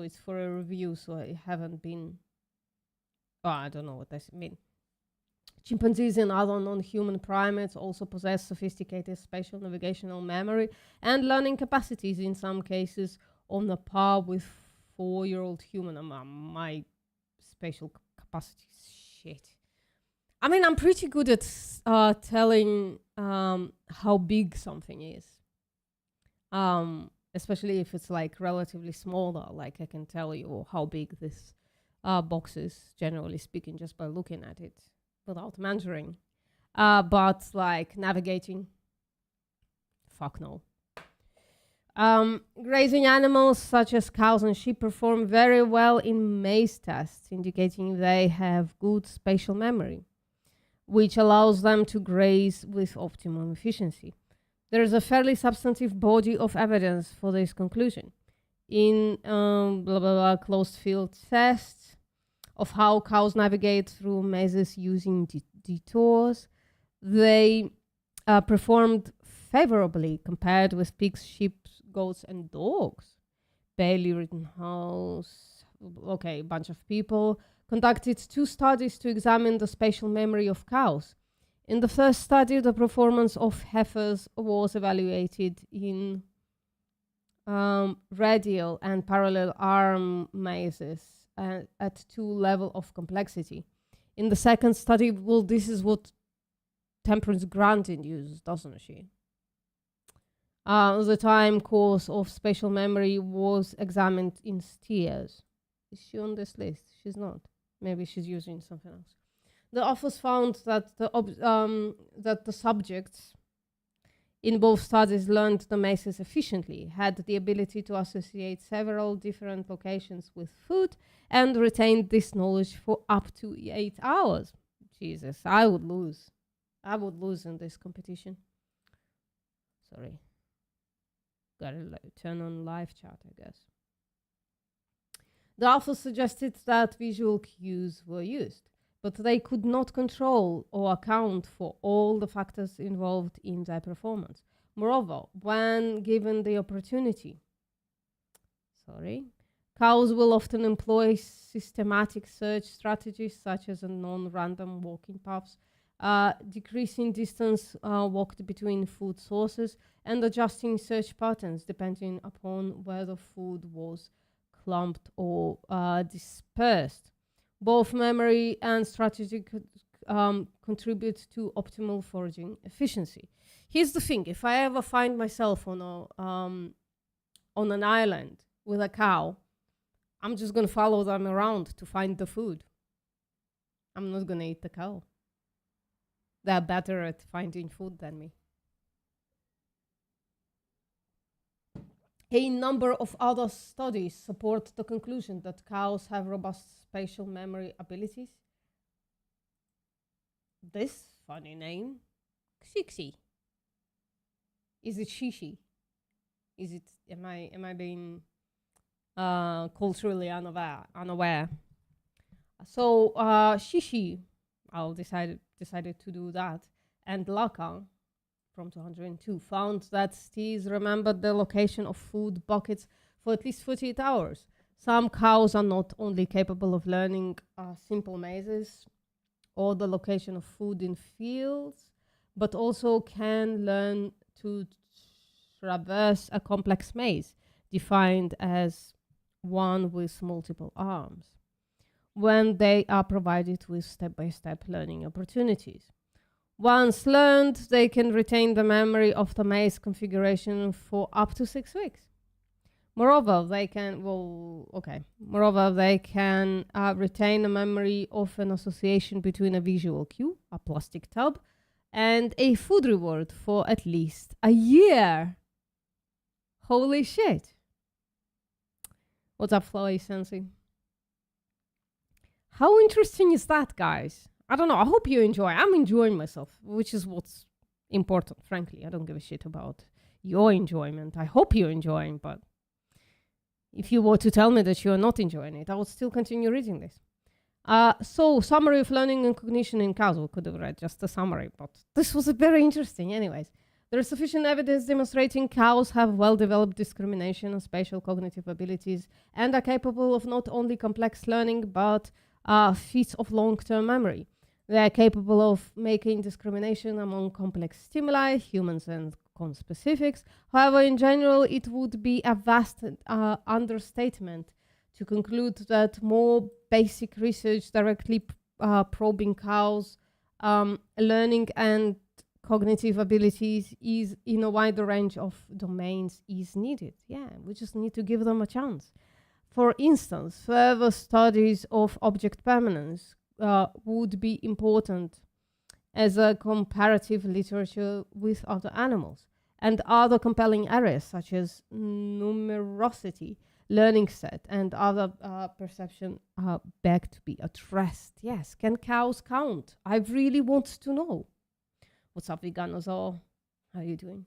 it's for a review, so I haven't been. Oh, I don't know what I mean. Chimpanzees and other non-human primates also possess sophisticated spatial navigational memory and learning capacities, in some cases on a par with 4-year-old human. My spatial capacity is shit. I mean, I'm pretty good at telling how big something is. Especially if it's like relatively smaller, like I can tell you how big this box is, generally speaking, just by looking at it without measuring. But like navigating, fuck no. Grazing animals such as cows and sheep perform very well in maze tests, indicating they have good spatial memory, which allows them to graze with optimum efficiency. There is a fairly substantive body of evidence for this conclusion. In closed field tests of how cows navigate through mazes using detours, they performed favorably compared with pigs, sheep, goats, and dogs. Bailey Rittenhouse, a bunch of people, conducted 2 studies to examine the spatial memory of cows. In the first study, the performance of heifers was evaluated in radial and parallel arm mazes at 2 levels of complexity. In the second study, well, this is what Temperance Grandin uses, doesn't she? The time course of spatial memory was examined in steers. Is she on this list? She's not. Maybe she's using something else. The authors found that the subjects in both studies learned the mazes efficiently, had the ability to associate several different locations with food, and retained this knowledge for up to 8 hours. Jesus, I would lose. I would lose in this competition. Sorry. Gotta turn on live chat, I guess. The authors suggested that visual cues were used, but they could not control or account for all the factors involved in their performance. Moreover, when given the opportunity, cows will often employ systematic search strategies such as non-random walking paths, decreasing distance walked between food sources, and adjusting search patterns depending upon whether food was clumped or dispersed. Both memory and strategy contribute to optimal foraging efficiency. Here's the thing: if I ever find myself on an island with a cow, I'm just gonna follow them around to find the food. I'm not gonna eat the cow. They're better at finding food than me. A number of other studies support the conclusion that cows have robust spatial memory abilities. This funny name, Xixi. Is it Shishi? Is it? Am I being culturally unaware? So Shishi, decided to do that, and Laka from 202 found that steers remembered the location of food buckets for at least 48 hours. Some cows are not only capable of learning simple mazes or the location of food in fields, but also can learn to traverse a complex maze defined as one with multiple arms when they are provided with step-by-step learning opportunities. Once learned, they can retain the memory of the maze configuration for up to 6 weeks. Moreover, they can retain a memory of an association between a visual cue, a plastic tub, and a food reward for at least a year. Holy shit. What's up, Flowy Sensei? How interesting is that, guys? I don't know. I hope you enjoy. I'm enjoying myself, which is what's important, frankly. I don't give a shit about your enjoyment. I hope you're enjoying, but if you were to tell me that you are not enjoying it, I would still continue reading this. So, summary of learning and cognition in cows. We could have read just a summary, but this was very interesting. Anyways, there is sufficient evidence demonstrating cows have well-developed discrimination and spatial cognitive abilities and are capable of not only complex learning, but feats of long-term memory. They are capable of making discrimination among complex stimuli, humans and conspecifics. However, in general, it would be a vast understatement to conclude that more basic research directly probing cows' learning and cognitive abilities is in a wider range of domains is needed. Yeah, we just need to give them a chance. For instance, further studies of object permanence would be important as a comparative literature with other animals, and other compelling areas such as numerosity, learning set, and other perception beg to be addressed. Yes, can cows count? I really want to know. What's up, Veganosaur? How are you doing?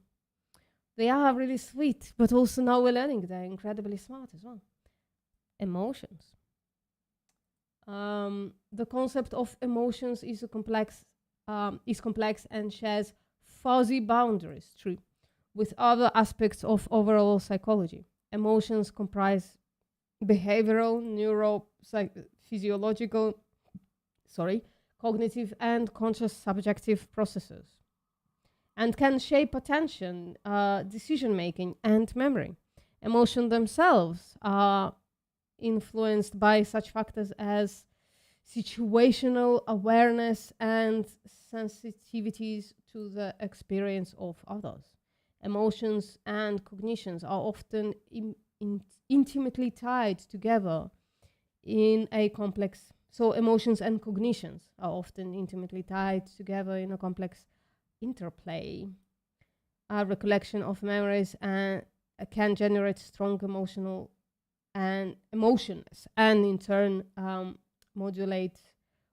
They are really sweet, but also now we're learning they're incredibly smart as well. Emotions. The concept of emotions is complex and shares fuzzy boundaries, true, with other aspects of overall psychology. Emotions comprise behavioral, neurophysiological, cognitive and conscious subjective processes, and can shape attention, decision-making, and memory. Emotions themselves are influenced by such factors as situational awareness and sensitivities to the experience of others. Emotions and cognitions are often intimately tied together in a complex. So, emotions and cognitions are often intimately tied together in a complex interplay. A recollection of memories and can generate strong emotional and emotions, and in turn modulate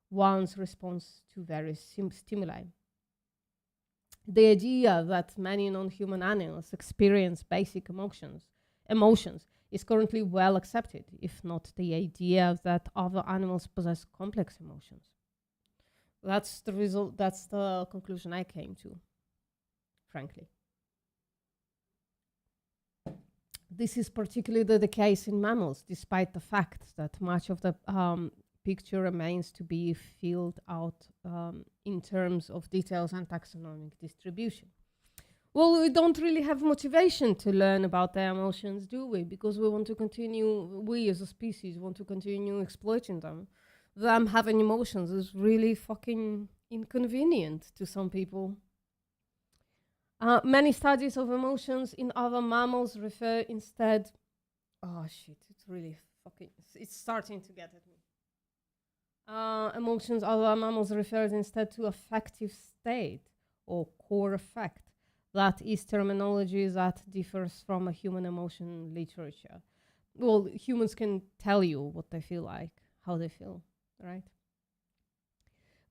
one's response to various stimuli. The idea that many non-human animals experience basic emotions is currently well accepted, if not the idea that other animals possess complex emotions. That's the result, that's the conclusion I came to, frankly. This is particularly the case in mammals, despite the fact that much of the picture remains to be filled out in terms of details and taxonomic distribution. Well, we don't really have motivation to learn about their emotions, do we? Because we want to continue, we as a species want to continue exploiting them. Them having emotions is really fucking inconvenient to some people. Many studies of emotions in other mammals refer instead. Oh shit! It's really fucking. It's starting to get at me. Emotions other mammals refers instead to affective state or core effect. That is terminology that differs from a human emotion literature. Well, humans can tell you what they feel like, how they feel, right?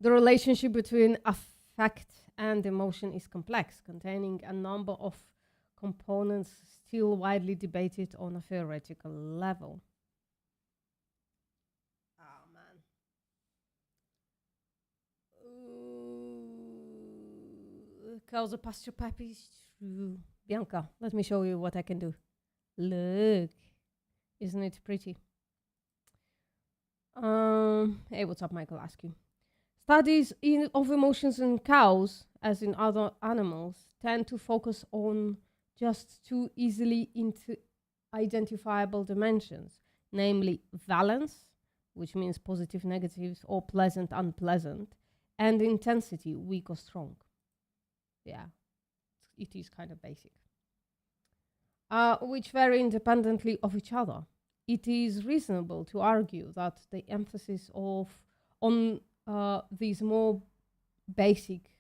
The relationship between affect and emotion is complex, containing a number of components still widely debated on a theoretical level. Oh, man. Causa pasture puppies. Bianca, let me show you what I can do. Look. Isn't it pretty? Hey, what's up, Michael? Ask you. Studies of emotions in cows, as in other animals, tend to focus on just two easily identifiable dimensions, namely valence, which means positive, negatives, or pleasant, unpleasant, and intensity, weak or strong. Yeah, it is kind of basic. Which vary independently of each other. It is reasonable to argue that the emphasis on these more basic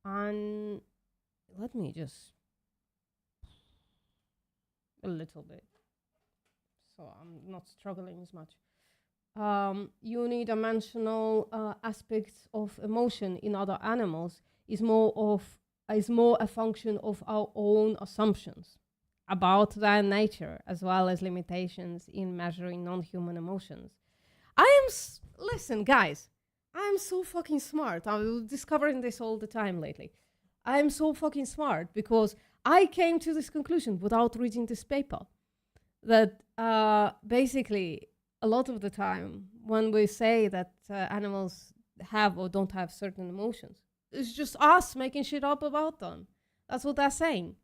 and let me just a little bit so I'm not struggling as much. Unidimensional aspects of emotion in other animals is more a function of our own assumptions about their nature, as well as limitations in measuring non-human emotions. Listen, guys, I'm so fucking smart. I'm discovering this all the time lately. I'm so fucking smart because I came to this conclusion without reading this paper. That basically, a lot of the time, when we say that animals have or don't have certain emotions, it's just us making shit up about them. That's what they're saying.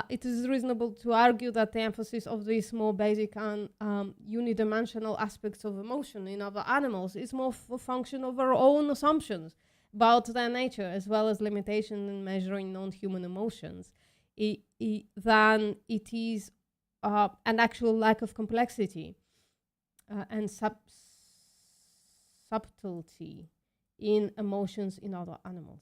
It is reasonable to argue that the emphasis of these more basic and unidimensional aspects of emotion in other animals is more a function of our own assumptions about their nature, as well as limitation in measuring non-human emotions, than it is an actual lack of complexity and subtlety in emotions in other animals.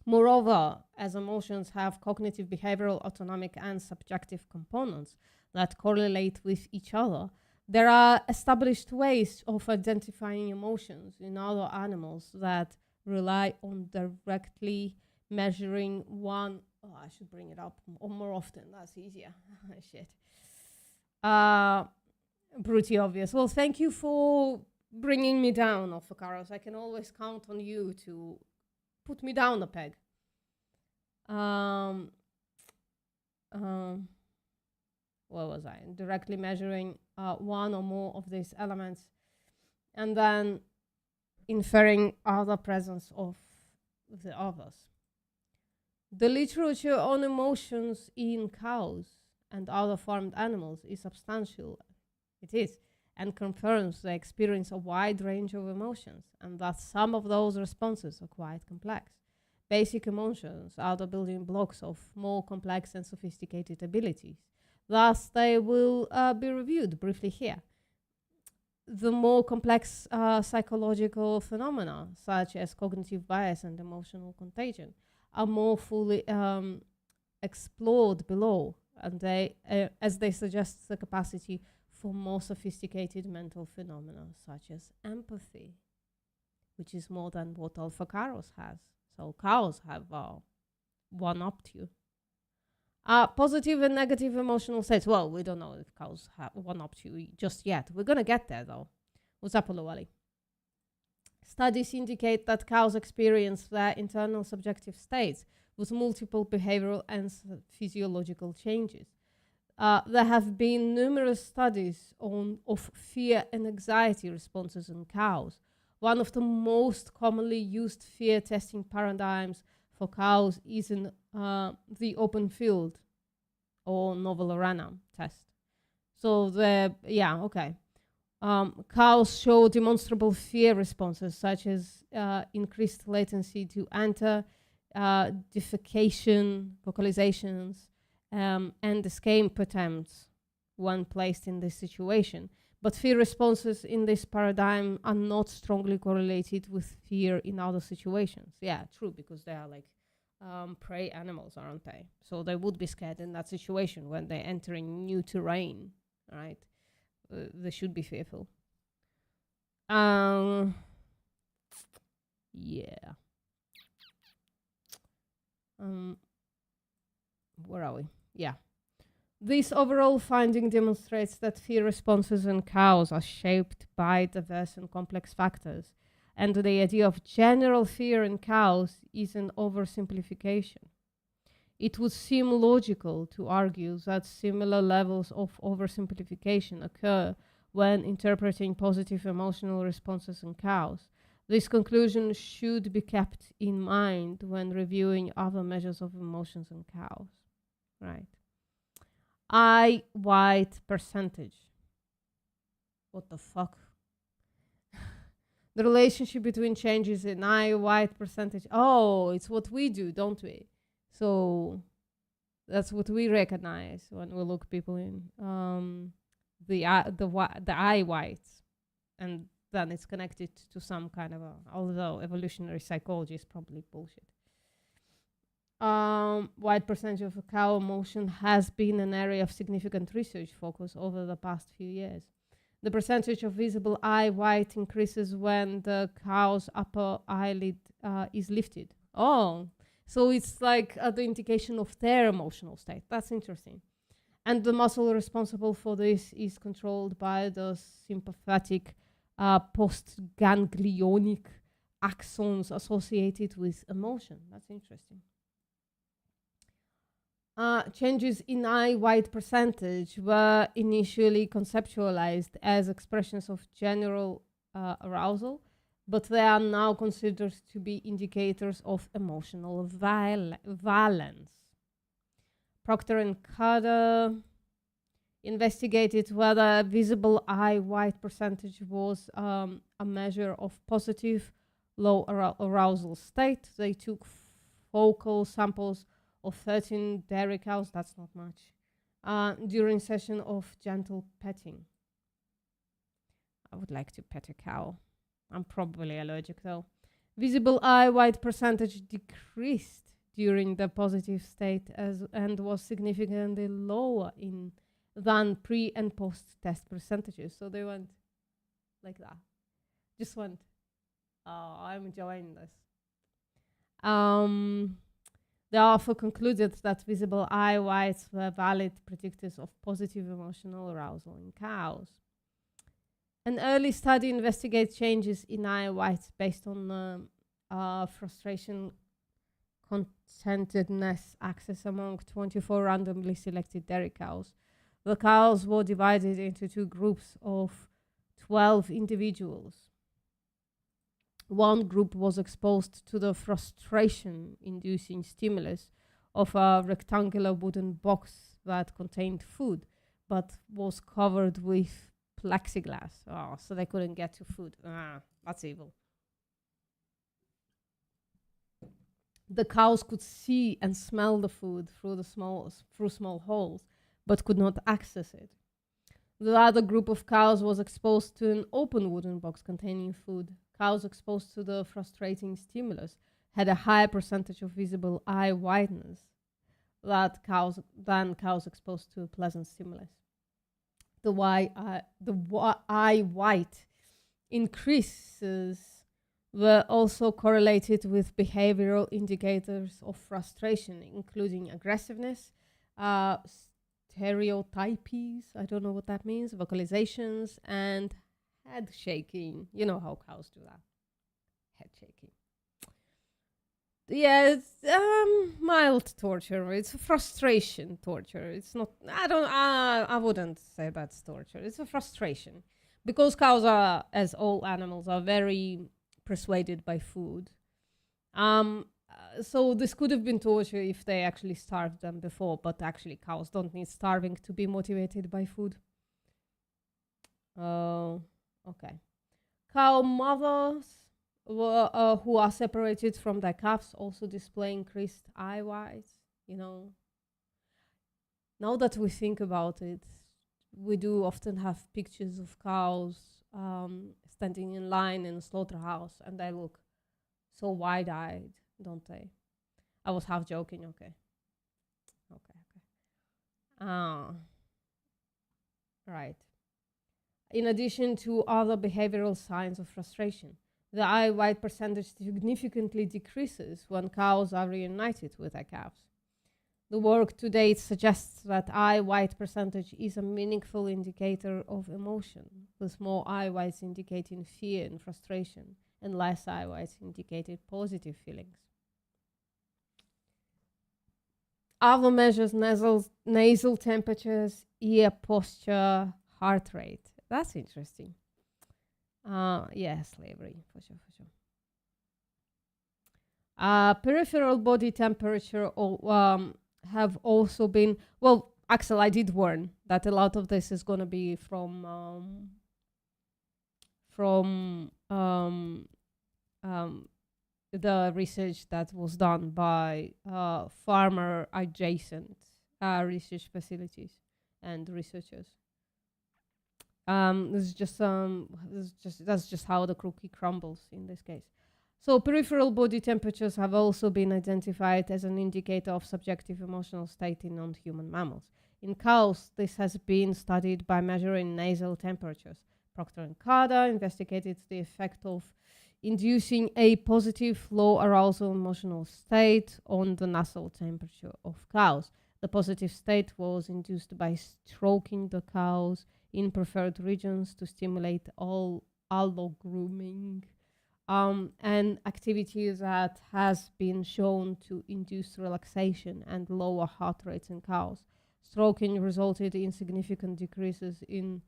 Moreover, as emotions have cognitive, behavioral, autonomic, and subjective components that correlate with each other, there are established ways of identifying emotions in other animals that rely on directly measuring one. Oh, I should bring it up more often. That's easier. Shit. Pretty obvious. Well, thank you for bringing me down, Ophocaros. I can always count on you to put me down a peg. What was I? Directly measuring one or more of these elements and then inferring other presence of the others. The literature on emotions in cows and other farmed animals is substantial. It is, and confirms they experience a wide range of emotions, and that some of those responses are quite complex. Basic emotions are the building blocks of more complex and sophisticated abilities. Thus, they will be reviewed briefly here. The more complex psychological phenomena, such as cognitive bias and emotional contagion, are more fully explored below, and as they suggest the capacity for more sophisticated mental phenomena, such as empathy, which is more than what alpha cows has. So cows have one-upped you. Positive and negative emotional states. Well, we don't know if cows have one-upped you just yet. We're going to get there, though. What's up, Oluwale? Studies indicate that cows experience their internal subjective states with multiple behavioral and physiological changes. There have been numerous studies of fear and anxiety responses in cows. One of the most commonly used fear testing paradigms for cows is in the open field or novel arena test. So cows show demonstrable fear responses such as increased latency to enter, defecation, vocalizations, and escape attempts when placed in this situation. But fear responses in this paradigm are not strongly correlated with fear in other situations. Yeah, true, because they are like prey animals, aren't they? So they would be scared in that situation when they're entering new terrain, right? They should be fearful. Yeah. Where are we? Yeah. This overall finding demonstrates that fear responses in cows are shaped by diverse and complex factors, and the idea of general fear in cows is an oversimplification. It would seem logical to argue that similar levels of oversimplification occur when interpreting positive emotional responses in cows. This conclusion should be kept in mind when reviewing other measures of emotions in cows. Right. I-white percentage. What the fuck? The relationship between changes in I-white percentage. Oh, it's what we do, don't we? So that's what we recognize when we look people in the I-whites, and then it's connected to some kind of although evolutionary psychology is probably bullshit. White percentage of cow emotion has been an area of significant research focus over the past few years. The percentage of visible eye white increases when the cow's upper eyelid is lifted. Oh, so it's like the indication of their emotional state. That's interesting. And the muscle responsible for this is controlled by the sympathetic postganglionic axons associated with emotion. That's interesting. Changes in eye-white percentage were initially conceptualized as expressions of general arousal, but they are now considered to be indicators of emotional valence. Procter and Carter investigated whether visible eye-white percentage was a measure of positive low arousal state. They took focal samples of 13 dairy cows, that's not much, during session of gentle petting. I would like to pet a cow. I'm probably allergic though. Visible eye white percentage decreased during the positive state and was significantly lower than pre and post test percentages. So they went like that. Just went, oh, I'm enjoying this. The author concluded that visible eye whites were valid predictors of positive emotional arousal in cows. An early study investigates changes in eye whites based on frustration contentedness axis among 24 randomly selected dairy cows. The cows were divided into two groups of 12 individuals. One group was exposed to the frustration-inducing stimulus of a rectangular wooden box that contained food, but was covered with plexiglass. Oh, so they couldn't get to food. Ah, that's evil. The cows could see and smell the food through small holes, but could not access it. The other group of cows was exposed to an open wooden box containing food. Cows exposed to the frustrating stimulus had a higher percentage of visible eye whiteness than cows exposed to a pleasant stimulus. The eye white increases were also correlated with behavioral indicators of frustration, including aggressiveness, stereotypies, I don't know what that means, vocalizations, and head shaking. You know how cows do that. Head shaking. Yeah, it's mild torture. It's frustration torture. It's not. I wouldn't say that's torture. It's a frustration, because cows are, as all animals, are very persuaded by food. So this could have been torture if they actually starved them before, but actually cows don't need starving to be motivated by food. Okay. Cow mothers who are separated from their calves also display increased eye whites. Now that we think about it, we do often have pictures of cows standing in line in a slaughterhouse, and they look so wide-eyed, don't they? I was half joking. Okay. Right. In addition to other behavioral signs of frustration, the eye white percentage significantly decreases when cows are reunited with their calves. The work to date suggests that eye white percentage is a meaningful indicator of emotion, with more eye whites indicating fear and frustration, and less eye whites indicating positive feelings. Other measures: nasal temperatures, ear posture, heart rate. That's interesting. Slavery, for sure. Peripheral body temperature have also been, well, Axel, I did warn that a lot of this is going to be from the research that was done by farmer adjacent research facilities and researchers. That's just how the cookie crumbles in this case. So peripheral body temperatures have also been identified as an indicator of subjective emotional state in non-human mammals. In cows, this has been studied by measuring nasal temperatures. Proctor and Carter investigated the effect of inducing a positive low arousal emotional state on the nasal temperature of cows. The positive state was induced by stroking the cows in preferred regions to stimulate allogrooming, an activity that has been shown to induce relaxation and lower heart rates in cows. Stroking resulted in significant decreases in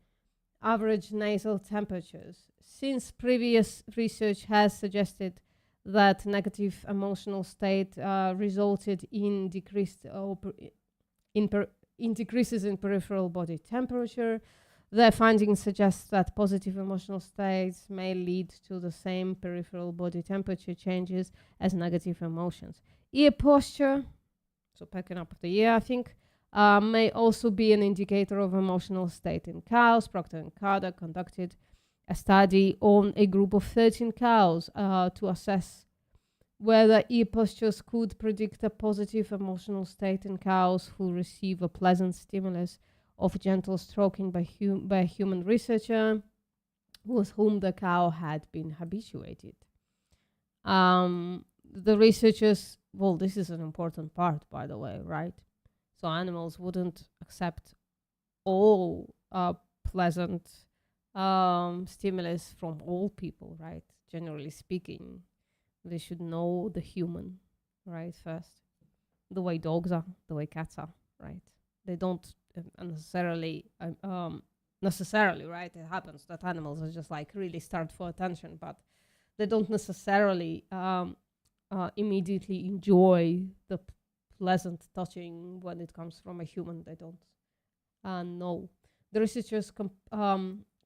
average nasal temperatures. Since previous research has suggested that negative emotional state resulted in decreases in peripheral body temperature, their findings suggest that positive emotional states may lead to the same peripheral body temperature changes as negative emotions. Ear posture, so picking up the ear, I think, may also be an indicator of emotional state in cows. Proctor and Carter conducted a study on a group of 13 cows to assess whether ear postures could predict a positive emotional state in cows who receive a pleasant stimulus of gentle stroking by a human researcher with whom the cow had been habituated. The researchers, well, this is an important part, by the way, right? So animals wouldn't accept all pleasant stimulus from all people, right? Generally speaking, they should know the human, right, first. The way dogs are, the way cats are, right? They don't necessarily, right? It happens that animals are just like really starved for attention, but they don't necessarily immediately enjoy the pleasant touching when it comes from a human. They don't know. The researchers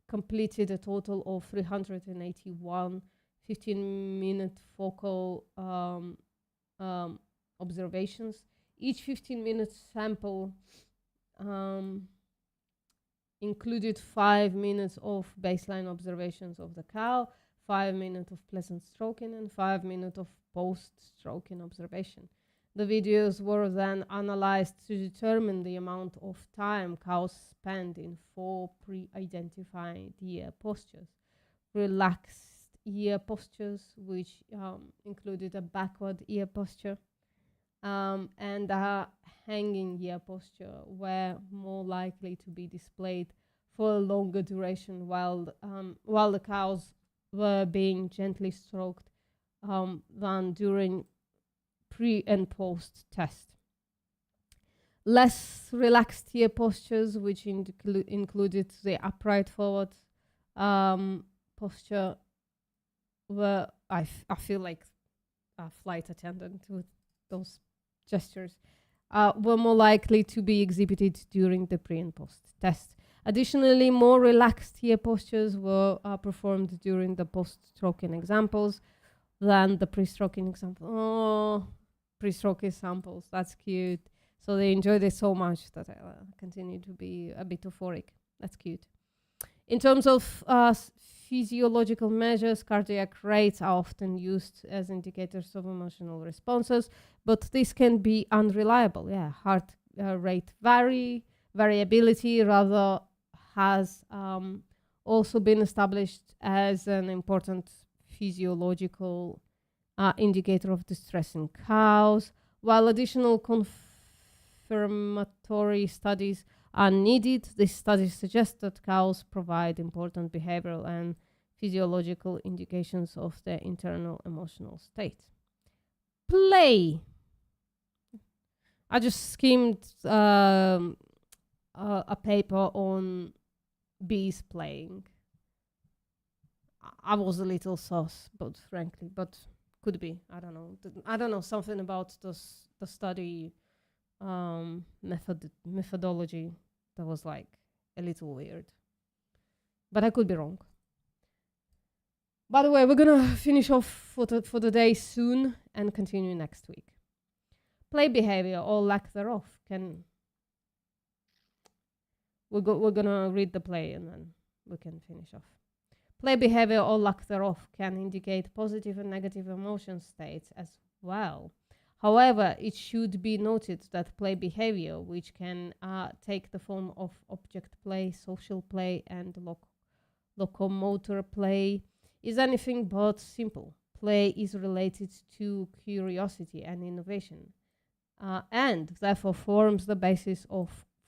completed a total of 381 15-minute focal observations. Each 15-minute sample included 5 minutes of baseline observations of the cow, 5 minutes of pleasant stroking, and 5 minutes of post-stroking observation. The videos were then analyzed to determine the amount of time cows spend in 4 pre-identified ear postures. Relaxed ear postures, which included a backward ear posture, and a hanging ear posture, were more likely to be displayed for a longer duration while the cows were being gently stroked than during pre and post test. Less relaxed ear postures, which included the upright forward posture, were I feel like a flight attendant with those gestures, were more likely to be exhibited during the pre and post test. Additionally, more relaxed ear postures were performed during the post-stroking examples than the pre-stroking example. Oh, pre-stroking samples, that's cute. So they enjoyed it so much that I continue to be a bit euphoric. That's cute. In terms of physiological measures, cardiac rates are often used as indicators of emotional responses, but this can be unreliable. Yeah, heart rate variability rather has also been established as an important physiological indicator of distress in cows. While additional confirmatory studies are needed, these studies suggest that cows provide important behavioral and physiological indications of their internal emotional state. Play. I just skimmed a paper on bees playing. I was a little sus, but frankly, but could be. I don't know. I don't know, something about the study methodology that was like a little weird. But I could be wrong. By the way, we're gonna finish off for the day soon and continue next week. Play behavior or lack thereof can. We're gonna read the play and then we can finish off. Play behavior or lack thereof can indicate positive and negative emotion states as well. However, it should be noted that play behavior, which can take the form of object play, social play, and locomotor play, is anything but simple. Play is related to curiosity and innovation, and therefore forms the basis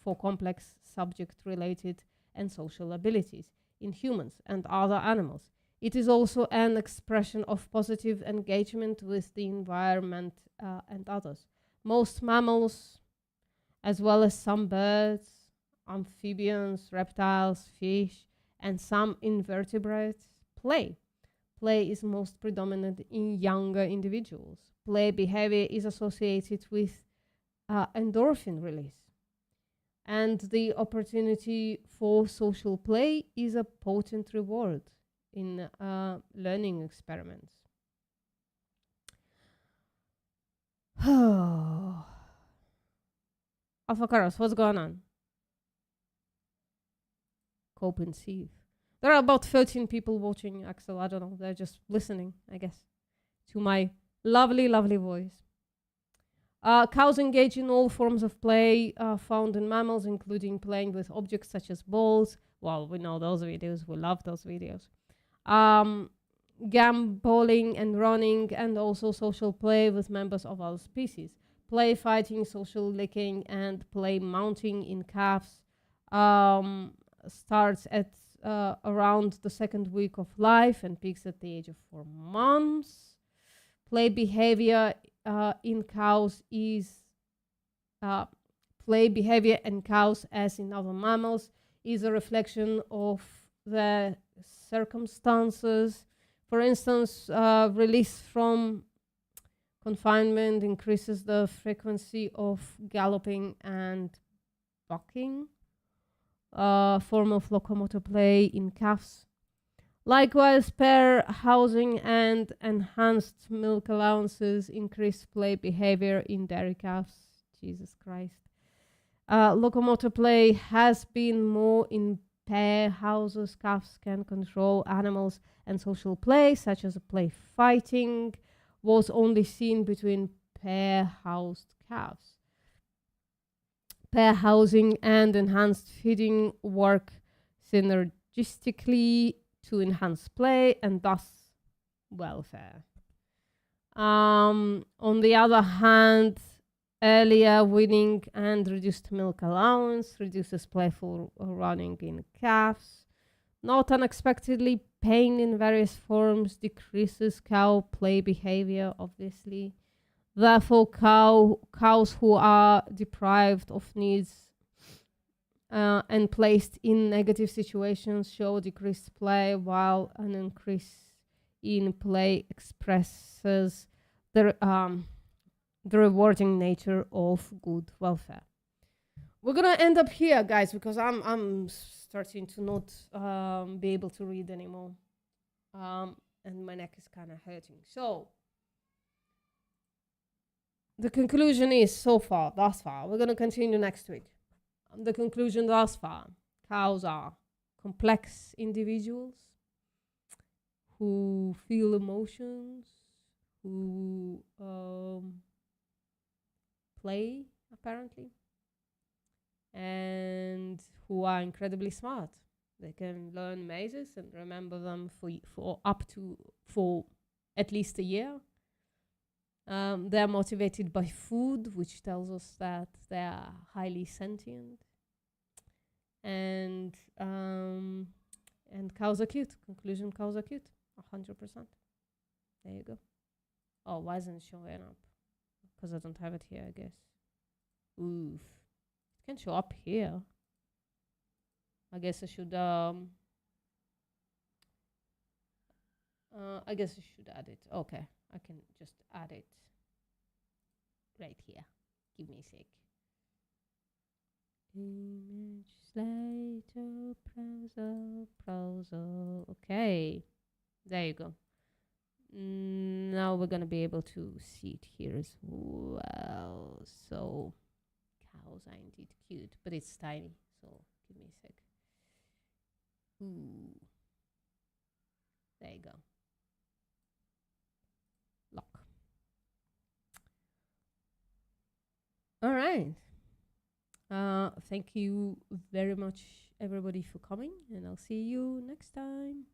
for complex subject-related and social abilities in humans and other animals. It is also an expression of positive engagement with the environment and others. Most mammals, as well as some birds, amphibians, reptiles, fish, and some invertebrates, play. Play is most predominant in younger individuals. Play behavior is associated with endorphin release. And the opportunity for social play is a potent reward in learning experiments. Alpha Caros, what's going on? Cope and Seethe. There are about 13 people watching, Axel. I don't know. They're just listening, I guess, to my lovely, lovely voice. Cows engage in all forms of play found in mammals, including playing with objects such as balls. Well, we know those videos. We love those videos. Gamboling and running, and also social play with members of other species. Play fighting, social licking, and play mounting in calves starts at around the second week of life and peaks at the age of 4 months. Play behavior in cows is play behavior in cows, as in other mammals, is a reflection of the circumstances. For instance, release from Confinement increases the frequency of galloping and bucking, form of locomotor play in calves. Likewise, pair housing and enhanced milk allowances increase play behavior in dairy calves. Jesus Christ. Locomotor play has been more in pair houses. Calves can control animals, and social play, such as play fighting, was only seen between pair-housed calves. Pair housing and enhanced feeding work synergistically to enhance play and thus welfare. On the other hand, earlier weaning and reduced milk allowance reduces playful running in calves. Not unexpectedly, pain in various forms decreases cow play behavior, obviously. Therefore, cows who are deprived of needs and placed in negative situations show decreased play, while an increase in play expresses the rewarding nature of good welfare. We're gonna end up here, guys, because I'm starting to not be able to read anymore, and my neck is kind of hurting. So the conclusion is thus far. We're gonna continue next week. The conclusion thus far: cows are complex individuals who feel emotions, who play apparently, and who are incredibly smart. They can learn mazes and remember them for at least a year. They're motivated by food, which tells us that they are highly sentient. And cows are cute. Conclusion: cows are cute. 100%. There you go. Oh, why isn't it showing up? Because I don't have it here, I guess. Oof. It can show up here. I guess I should add it. Okay, I can just add it right here. Give me a sec. Image slider, browser. Okay, there you go. Now we're gonna be able to see it here as well. So cows are indeed cute, but it's tiny. So give me a sec. Ooh. There you go. Lock. All right. Thank you very much, everybody, for coming, and I'll see you next time.